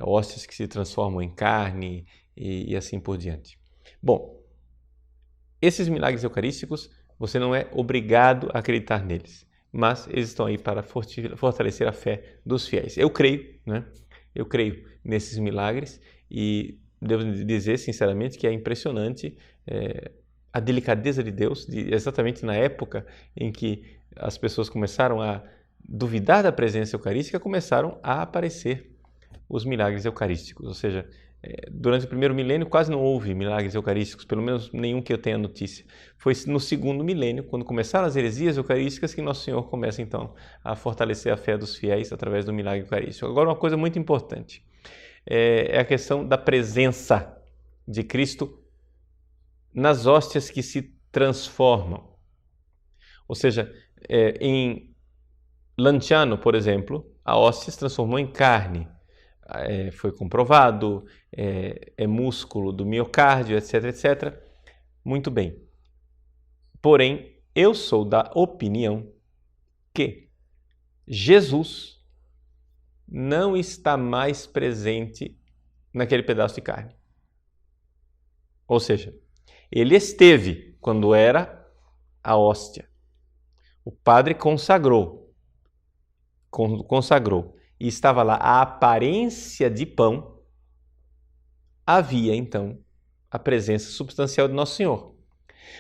hóstias que se transformam em carne e assim por diante. Bom, esses milagres eucarísticos, você não é obrigado a acreditar neles, mas eles estão aí para fortalecer a fé dos fiéis. Eu creio, né? Eu creio nesses milagres e devo dizer sinceramente que é impressionante a delicadeza de Deus, exatamente na época em que as pessoas começaram a duvidar da presença eucarística, começaram a aparecer os milagres eucarísticos. Ou seja, durante o primeiro milênio quase não houve milagres eucarísticos, pelo menos nenhum que eu tenha notícia. Foi no segundo milênio, quando começaram as heresias eucarísticas, que Nosso Senhor começa então a fortalecer a fé dos fiéis através do milagre eucarístico. Agora, uma coisa muito importante é a questão da presença de Cristo nas hóstias que se transformam. Ou seja, em Lanciano, por exemplo, a hóstia se transformou em carne. Foi comprovado, é músculo do miocárdio, etc, etc. Muito bem. Porém, eu sou da opinião que Jesus não está mais presente naquele pedaço de carne. Ou seja, ele esteve quando era a hóstia. O padre consagrou e estava lá a aparência de pão, havia então a presença substancial de Nosso Senhor.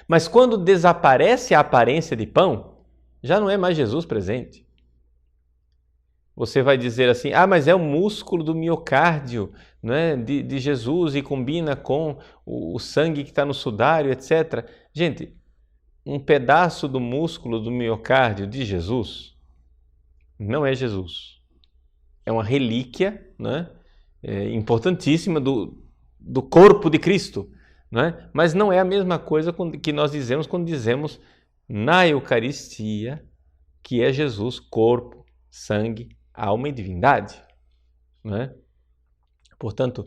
Mas quando desaparece a aparência de pão, já não é mais Jesus presente. Você vai dizer assim, mas é o músculo do miocárdio, né, de Jesus e combina com o sangue que está no sudário, etc. Gente, um pedaço do músculo do miocárdio de Jesus não é Jesus. É uma relíquia, né, importantíssima do corpo de Cristo, né? Mas não é a mesma coisa que nós dizemos quando dizemos na Eucaristia que é Jesus, corpo, sangue, alma e divindade, né? Portanto,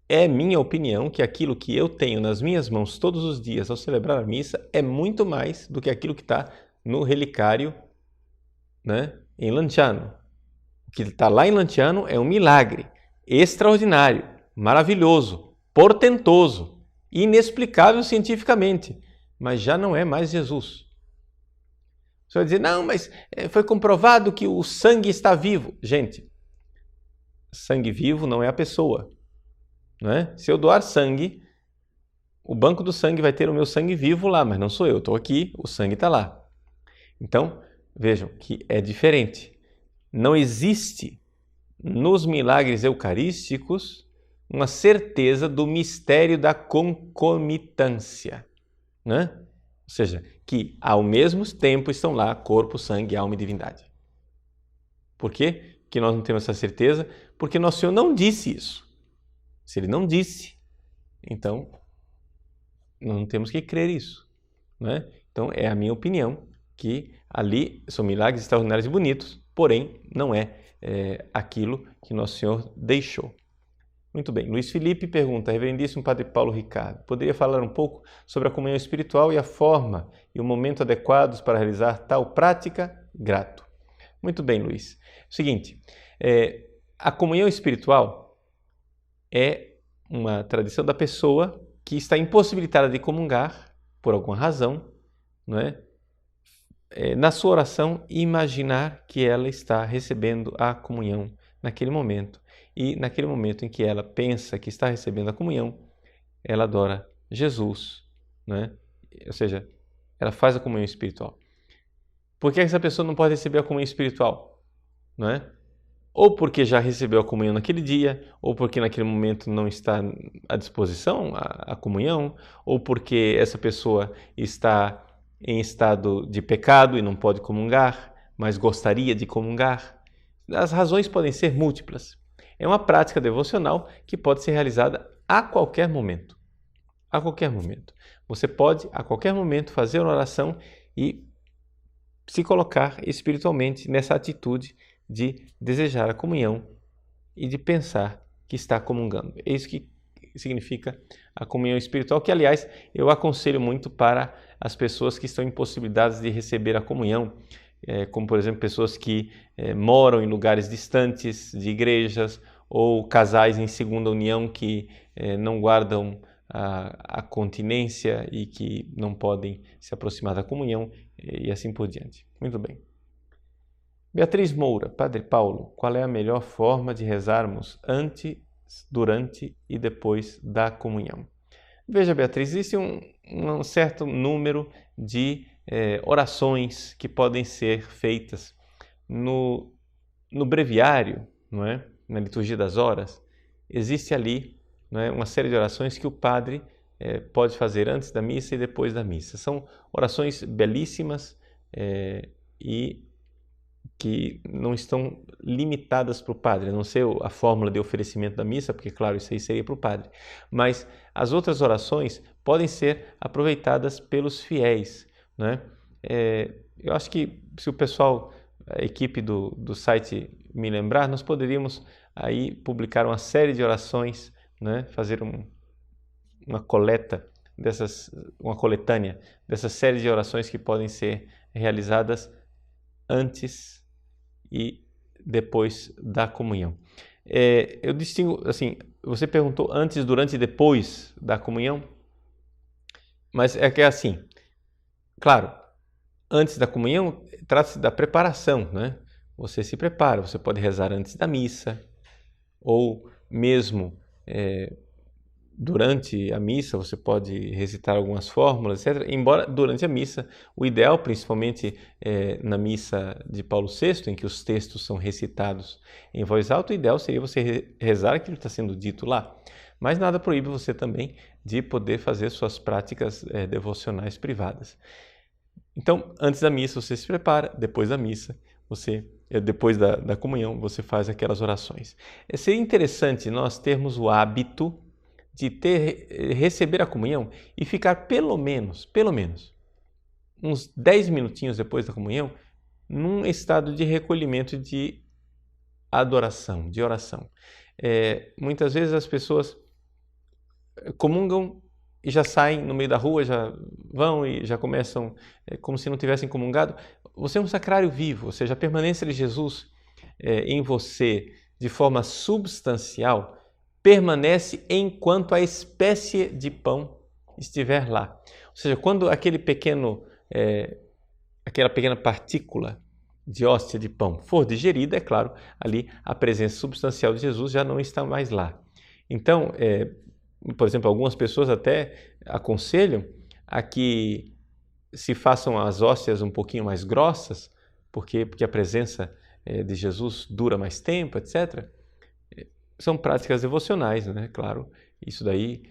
é minha opinião que aquilo que eu tenho nas minhas mãos todos os dias ao celebrar a missa é muito mais do que aquilo que está no relicário, né, em Lanciano. O que está lá em Lanciano é um milagre extraordinário, maravilhoso, portentoso, inexplicável cientificamente, mas já não é mais Jesus. Você vai dizer, não, mas foi comprovado que o sangue está vivo. Gente, sangue vivo não é a pessoa, não é? Se eu doar sangue, o banco do sangue vai ter o meu sangue vivo lá, mas não sou eu, estou aqui, o sangue está lá. Então, vejam que é diferente. Não existe nos milagres eucarísticos uma certeza do mistério da concomitância, né? Ou seja, que ao mesmo tempo estão lá corpo, sangue, alma e divindade. Por quê que nós não temos essa certeza? Porque Nosso Senhor não disse isso. Se Ele não disse, então não temos que crer isso, né? Então é a minha opinião que ali são milagres extraordinários e bonitos, porém não é aquilo que Nosso Senhor deixou. Muito bem, Luiz Felipe pergunta, Reverendíssimo Padre Paulo Ricardo, poderia falar um pouco sobre a comunhão espiritual e a forma e o momento adequados para realizar tal prática? Grato. Muito bem, Luiz. Seguinte, a comunhão espiritual é uma tradição da pessoa que está impossibilitada de comungar, por alguma razão, não é? Na sua oração, imaginar que ela está recebendo a comunhão naquele momento. E naquele momento em que ela pensa que está recebendo a comunhão, ela adora Jesus, né? Ou seja, ela faz a comunhão espiritual. Por que essa pessoa não pode receber a comunhão espiritual? Não é? Ou porque já recebeu a comunhão naquele dia, ou porque naquele momento não está à disposição a comunhão, ou porque essa pessoa está em estado de pecado e não pode comungar, mas gostaria de comungar. As razões podem ser múltiplas. É uma prática devocional que pode ser realizada a qualquer momento. A qualquer momento. Você pode, a qualquer momento, fazer uma oração e se colocar espiritualmente nessa atitude de desejar a comunhão e de pensar que está comungando. É isso que significa a comunhão espiritual, que, aliás, eu aconselho muito para as pessoas que estão impossibilitadas de receber a comunhão. como por exemplo pessoas que moram em lugares distantes de igrejas, ou casais em segunda união que não guardam a continência e que não podem se aproximar da comunhão e assim por diante. Muito bem. Beatriz Moura, Padre Paulo, qual é a melhor forma de rezarmos antes, durante e depois da comunhão? Veja, Beatriz, existe um certo número de orações que podem ser feitas no breviário, não é? Na liturgia das horas. Existe ali, não é, uma série de orações que o padre pode fazer antes da missa e depois da missa. São orações belíssimas e que não estão limitadas para o padre, a não ser a fórmula de oferecimento da missa, porque, claro, isso aí seria para o padre. Mas as outras orações podem ser aproveitadas pelos fiéis, né? Eu acho que se o pessoal, a equipe do site me lembrar, nós poderíamos aí publicar uma série de orações, né? Fazer uma coletânea dessa série de orações que podem ser realizadas antes e depois da comunhão. Eu distingo, assim, você perguntou antes, durante e depois da comunhão, mas é que é assim, claro, antes da comunhão trata-se da preparação, né? Você se prepara, você pode rezar antes da missa, ou mesmo durante a missa você pode recitar algumas fórmulas, etc. Embora durante a missa, o ideal, principalmente na missa de Paulo VI, em que os textos são recitados em voz alta, o ideal seria você rezar aquilo que está sendo dito lá. Mas nada proíbe você também de poder fazer suas práticas devocionais privadas. Então, antes da missa você se prepara, depois da missa, depois da comunhão, você faz aquelas orações. Seria interessante nós termos o hábito de receber a comunhão e ficar pelo menos, uns 10 minutinhos depois da comunhão, num estado de recolhimento de adoração, de oração. Muitas vezes as pessoas comungam e já saem no meio da rua, já vão e já começam como se não tivessem comungado. Você é um sacrário vivo, ou seja, a permanência de Jesus em você de forma substancial permanece enquanto a espécie de pão estiver lá. Ou seja, quando aquela pequena partícula de hóstia de pão for digerida, é claro, ali a presença substancial de Jesus já não está mais lá. Então, por exemplo, algumas pessoas até aconselham a que se façam as hóstias um pouquinho mais grossas, porque a presença de Jesus dura mais tempo, etc. São práticas devocionais, né? Claro, isso daí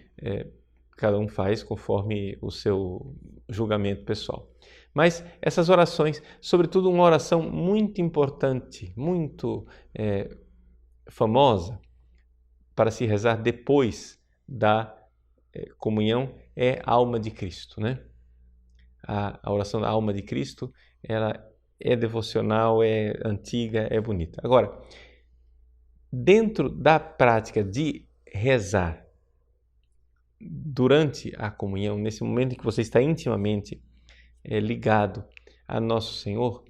cada um faz conforme o seu julgamento pessoal. Mas essas orações, sobretudo uma oração muito importante, muito famosa para se rezar depois da comunhão é a Alma de Cristo, né? A oração da Alma de Cristo, ela é devocional, é antiga, é bonita. Agora, dentro da prática de rezar durante a comunhão, nesse momento em que você está intimamente ligado a Nosso Senhor,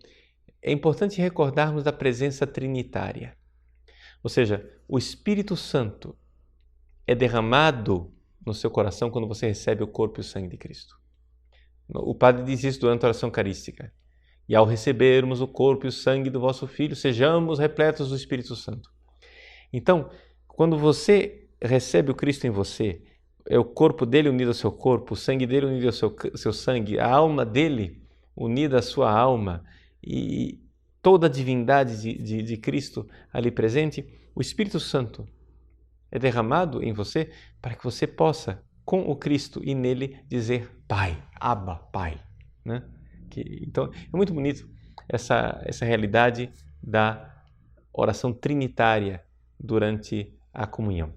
é importante recordarmos da presença trinitária. Ou seja, o Espírito Santo é derramado no seu coração quando você recebe o corpo e o sangue de Cristo. O Padre diz isso durante a oração eucarística. E ao recebermos o corpo e o sangue do vosso Filho, sejamos repletos do Espírito Santo. Então, quando você recebe o Cristo em você, é o corpo dele unido ao seu corpo, o sangue dele unido ao seu sangue, a alma dele unida à sua alma e toda a divindade de Cristo ali presente, o Espírito Santo é derramado em você para que você possa, com o Cristo e nele, dizer Pai, Abba, Pai. Né? Então, é muito bonito essa realidade da oração trinitária durante a comunhão.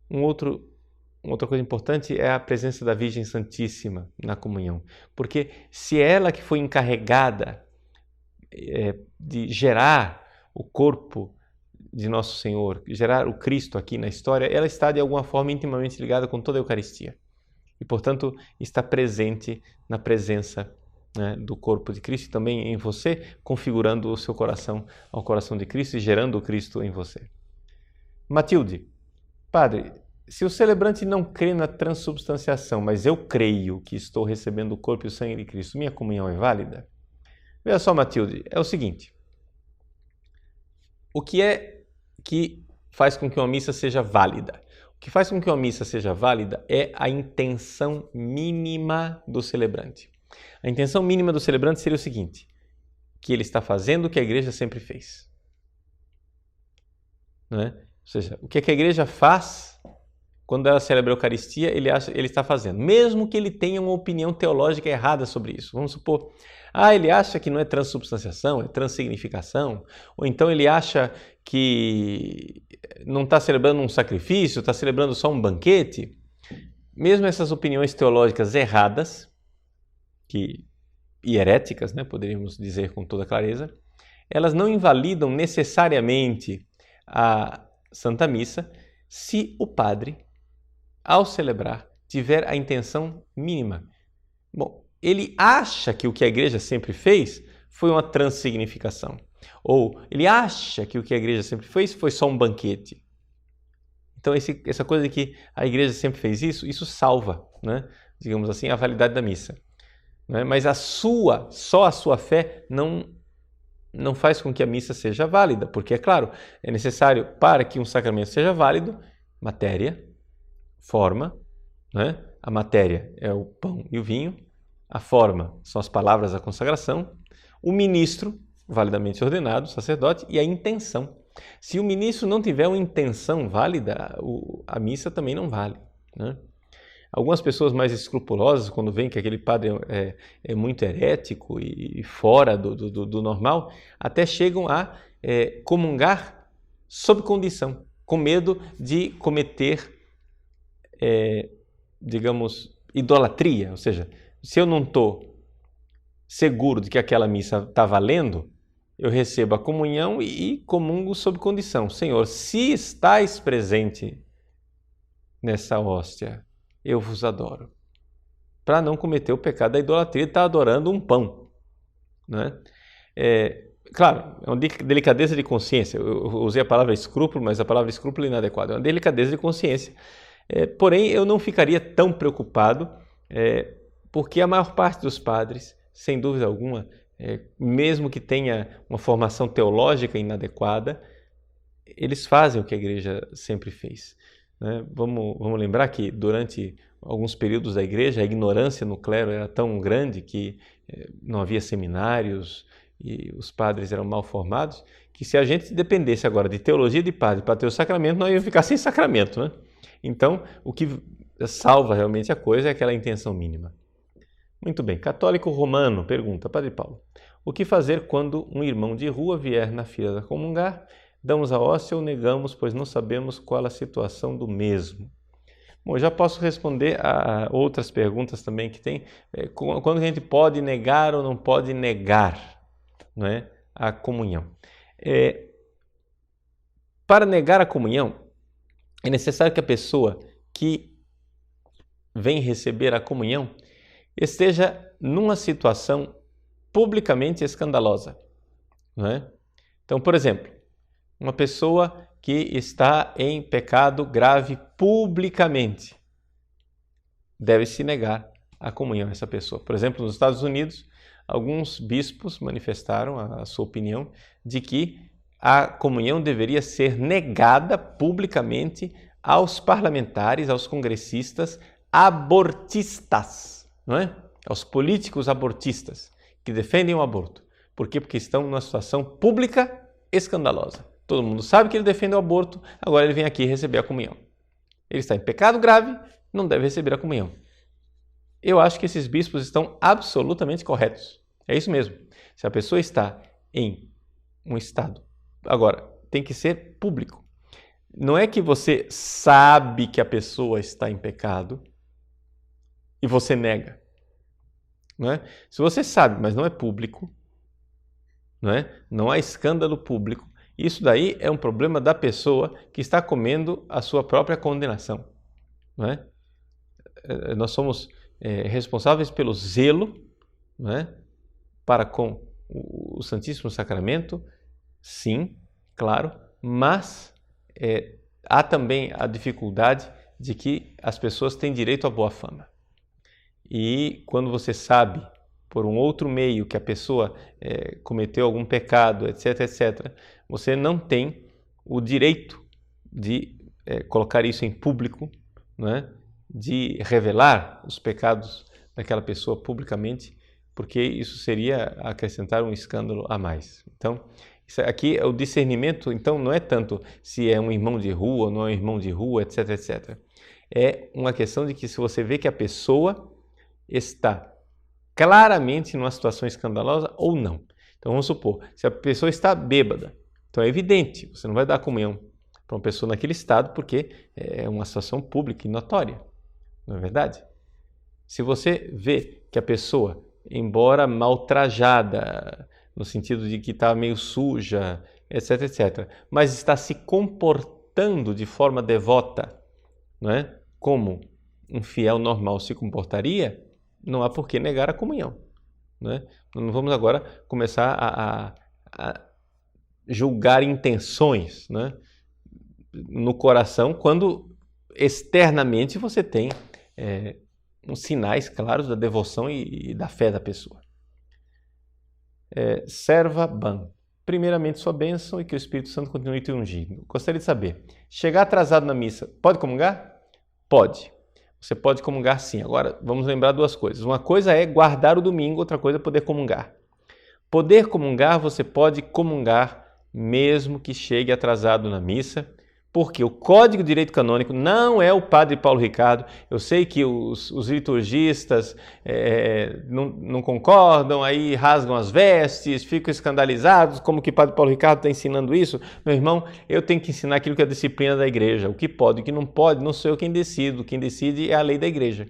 Outra coisa importante é a presença da Virgem Santíssima na comunhão, porque se é ela que foi encarregada de gerar o corpo de Nosso Senhor, gerar o Cristo aqui na história, ela está de alguma forma intimamente ligada com toda a Eucaristia e, portanto, está presente na presença né, do corpo de Cristo e também em você, configurando o seu coração ao coração de Cristo e gerando o Cristo em você. Matilde, padre, se o celebrante não crê na transubstanciação, mas eu creio que estou recebendo o corpo e o sangue de Cristo, minha comunhão é válida? Veja só, Matilde, é o seguinte: o que é que faz com que uma missa seja válida? O que faz com que uma missa seja válida é a intenção mínima do celebrante. A intenção mínima do celebrante seria o seguinte: que ele está fazendo o que a igreja sempre fez. Não é? Ou seja, o que a igreja faz quando ela celebra a Eucaristia, ele está fazendo. Mesmo que ele tenha uma opinião teológica errada sobre isso. Vamos supor, ele acha que não é transubstanciação, é transsignificação. Ou então ele acha que não está celebrando um sacrifício, está celebrando só um banquete. Mesmo essas opiniões teológicas erradas, e heréticas, né, poderíamos dizer com toda clareza, elas não invalidam necessariamente a Santa Missa se o padre, ao celebrar, tiver a intenção mínima. Bom, ele acha que o que a igreja sempre fez foi uma transsignificação. Ou ele acha que o que a igreja sempre fez foi só um banquete. Então, essa coisa de que a igreja sempre fez isso salva, né, digamos assim, a validade da missa. Né? Mas só a sua fé não faz com que a missa seja válida, porque, é claro, é necessário, para que um sacramento seja válido, matéria, forma, né? A matéria é o pão e o vinho, a forma são as palavras da consagração, o ministro, validamente ordenado, o sacerdote, e a intenção. Se o ministro não tiver uma intenção válida, a missa também não vale, né? Algumas pessoas mais escrupulosas, quando veem que aquele padre é muito herético e fora do normal, até chegam a comungar sob condição, com medo de cometer, digamos, idolatria. Ou seja, se eu não estou seguro de que aquela missa está valendo, eu recebo a comunhão e comungo sob condição. Senhor, se estais presente nessa hóstia, eu vos adoro. Para não cometer o pecado da idolatria, está adorando um pão. Né? Claro, é uma delicadeza de consciência. Eu usei a palavra escrúpulo, mas a palavra escrúpulo é inadequada. É uma delicadeza de consciência. Porém, eu não ficaria tão preocupado, porque a maior parte dos padres, sem dúvida alguma, mesmo que tenha uma formação teológica inadequada, eles fazem o que a igreja sempre fez. Né? Vamos lembrar que durante alguns períodos da igreja a ignorância no clero era tão grande que não havia seminários e os padres eram mal formados, que se a gente dependesse agora de teologia de padre para ter o sacramento, nós íamos ficar sem sacramento. Né? Então, o que salva realmente a coisa é aquela intenção mínima. Muito bem. Católico Romano pergunta, Padre Paulo, o que fazer quando um irmão de rua vier na fila da comungar? Damos a hóstia ou negamos, pois não sabemos qual a situação do mesmo? Bom, eu já posso responder a outras perguntas também que tem. Quando a gente pode negar ou não pode negar, não é, a comunhão? Para negar a comunhão, é necessário que a pessoa que vem receber a comunhão esteja numa situação publicamente escandalosa. Não é? Então, por exemplo, uma pessoa que está em pecado grave publicamente deve-se negar a comunhão a essa pessoa. Por exemplo, nos Estados Unidos, alguns bispos manifestaram a sua opinião de que a comunhão deveria ser negada publicamente aos parlamentares, aos congressistas abortistas, não é? Aos políticos abortistas que defendem o aborto. Por quê? Porque estão numa situação pública escandalosa. Todo mundo sabe que ele defende o aborto, agora ele vem aqui receber a comunhão. Ele está em pecado grave, não deve receber a comunhão. Eu acho que esses bispos estão absolutamente corretos. É isso mesmo. Se a pessoa está em um estado... Agora, tem que ser público. Não é que você sabe que a pessoa está em pecado e você nega. Não é? Se você sabe, mas não é público, não é? Não há escândalo público, isso daí é um problema da pessoa que está comendo a sua própria condenação. Não é? Nós somos responsáveis pelo zelo, não é? para com o Santíssimo Sacramento? Sim, claro, mas há também a dificuldade de que as pessoas têm direito à boa fama. E quando você sabe, por um outro meio, que a pessoa cometeu algum pecado, etc., etc., você não tem o direito de colocar isso em público, né? De revelar os pecados daquela pessoa publicamente, porque isso seria acrescentar um escândalo a mais. Então, isso aqui é o discernimento. Então, não é tanto se é um irmão de rua ou não é um irmão de rua, etc., etc. É uma questão de que se você vê que a pessoa está claramente numa situação escandalosa ou não. Então, vamos supor, se a pessoa está bêbada, então é evidente, você não vai dar comunhão para uma pessoa naquele estado porque é uma situação pública e notória, não é verdade? Se você vê que a pessoa, embora mal trajada, no sentido de que está meio suja, etc., etc., mas está se comportando de forma devota, não é? Como um fiel normal se comportaria, não há por que negar a comunhão, né? Não vamos agora começar a julgar intenções, né, no coração, quando externamente você tem uns sinais claros da devoção e da fé da pessoa. Serva Ban. Primeiramente, sua bênção e que o Espírito Santo continue te ungindo. Gostaria de saber, chegar atrasado na missa, pode comungar? Pode. Você pode comungar sim. Agora, vamos lembrar duas coisas. Uma coisa é guardar o domingo, outra coisa é poder comungar. Poder comungar, você pode comungar mesmo que chegue atrasado na missa, porque o Código de Direito Canônico não é o Padre Paulo Ricardo. Eu sei que os liturgistas não concordam, aí rasgam as vestes, ficam escandalizados, como que o Padre Paulo Ricardo está ensinando isso. Meu irmão, eu tenho que ensinar aquilo que é a disciplina da igreja. O que pode, o que não pode, não sou eu quem decido. Quem decide é a lei da igreja.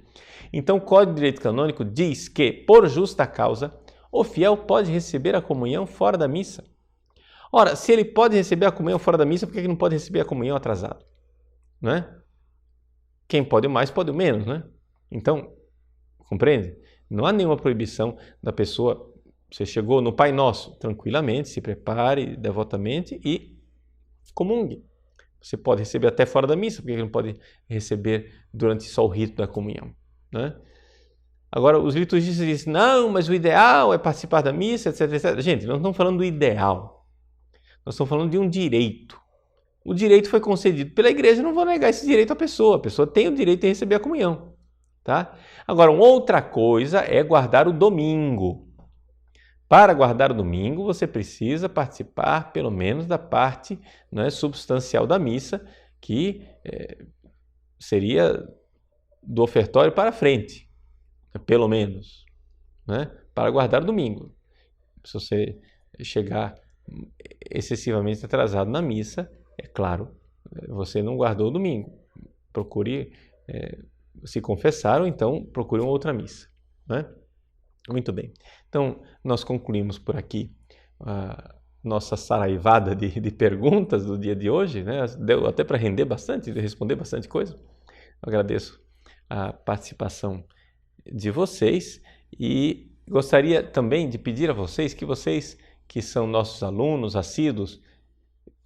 Então, o Código de Direito Canônico diz que, por justa causa, o fiel pode receber a comunhão fora da missa. Ora, se ele pode receber a comunhão fora da missa, por que ele não pode receber a comunhão atrasado? Não é? Quem pode o mais, pode o menos, né? Então, compreende? Não há nenhuma proibição da pessoa. Você chegou no Pai Nosso, tranquilamente, se prepare devotamente e comungue. Você pode receber até fora da missa, por que ele não pode receber durante só o rito da comunhão, né? Agora, os liturgistas dizem, não, mas o ideal é participar da missa, etc, etc. Gente, nós não estamos falando do ideal. Nós estamos falando de um direito. O direito foi concedido pela igreja, não vou negar esse direito à pessoa. A pessoa tem o direito de receber a comunhão, tá? Agora, uma outra coisa é guardar o domingo. Para guardar o domingo, você precisa participar, pelo menos, da parte, né, substancial da missa, que seria do ofertório para frente, pelo menos, né, para guardar o domingo. Se você chegar excessivamente atrasado na missa, é claro, você não guardou o domingo. Procure se confessar ou então procure uma outra missa, né? Muito bem. Então, nós concluímos por aqui a nossa saraivada de perguntas do dia de hoje, né? Deu até para render bastante, responder bastante coisa. Eu agradeço a participação de vocês e gostaria também de pedir a vocês que são nossos alunos assíduos,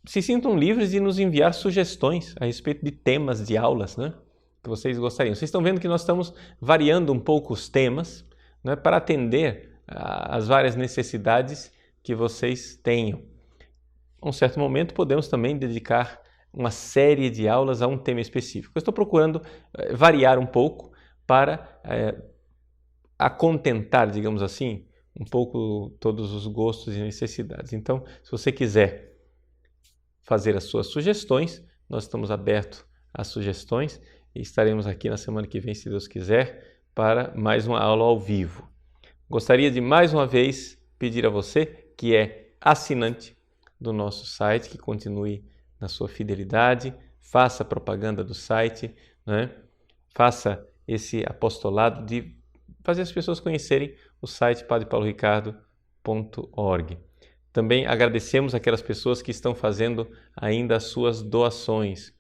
se sintam livres de nos enviar sugestões a respeito de temas de aulas, né, que vocês gostariam. Vocês estão vendo que nós estamos variando um pouco os temas, né, para atender às várias necessidades que vocês tenham. A um certo momento podemos também dedicar uma série de aulas a um tema específico. Eu estou procurando variar um pouco para acontentar, digamos assim, um pouco todos os gostos e necessidades. Então, se você quiser fazer as suas sugestões, nós estamos abertos às sugestões e estaremos aqui na semana que vem, se Deus quiser, para mais uma aula ao vivo. Gostaria de mais uma vez pedir a você que é assinante do nosso site, que continue na sua fidelidade, faça propaganda do site, né? Faça esse apostolado de fazer as pessoas conhecerem o site padrepauloricardo.org. Também agradecemos aquelas pessoas que estão fazendo ainda as suas doações.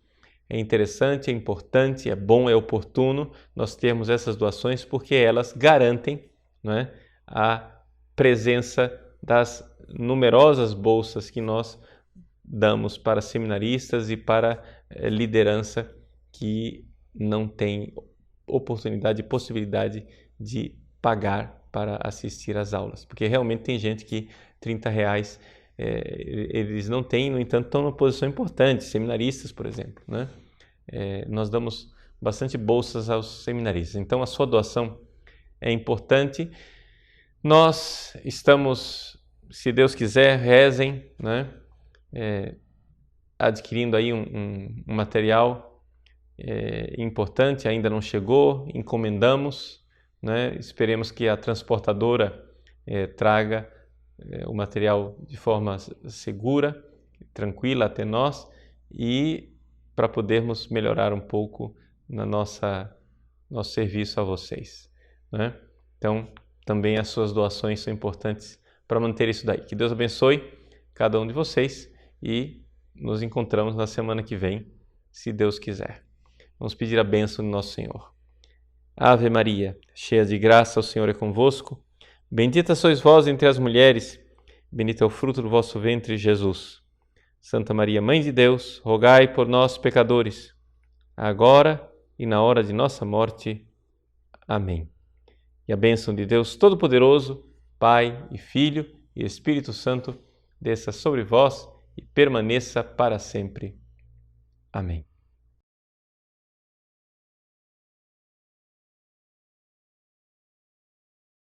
É interessante, é importante, é bom, é oportuno nós termos essas doações porque elas garantem, né, a presença das numerosas bolsas que nós damos para seminaristas e para liderança que não tem oportunidade e possibilidade de pagar para assistir às aulas. Porque realmente tem gente que R$30 eles não têm, no entanto, estão numa posição importante, seminaristas, por exemplo, né? Nós damos bastante bolsas aos seminaristas. Então, a sua doação é importante. Nós estamos, se Deus quiser, rezem, né? Adquirindo aí um material importante, ainda não chegou, encomendamos, né? Esperemos que a transportadora traga o material de forma segura, tranquila até nós, e para podermos melhorar um pouco na nosso serviço a vocês, né? Então, também as suas doações são importantes para manter isso daí. Que Deus abençoe cada um de vocês e nos encontramos na semana que vem, se Deus quiser. Vamos pedir a bênção do nosso Senhor. Ave Maria, cheia de graça, o Senhor é convosco. Bendita sois vós entre as mulheres, bendito é o fruto do vosso ventre, Jesus. Santa Maria, Mãe de Deus, rogai por nós, pecadores, agora e na hora de nossa morte. Amém. E a bênção de Deus Todo-Poderoso, Pai e Filho e Espírito Santo, desça sobre vós e permaneça para sempre. Amém.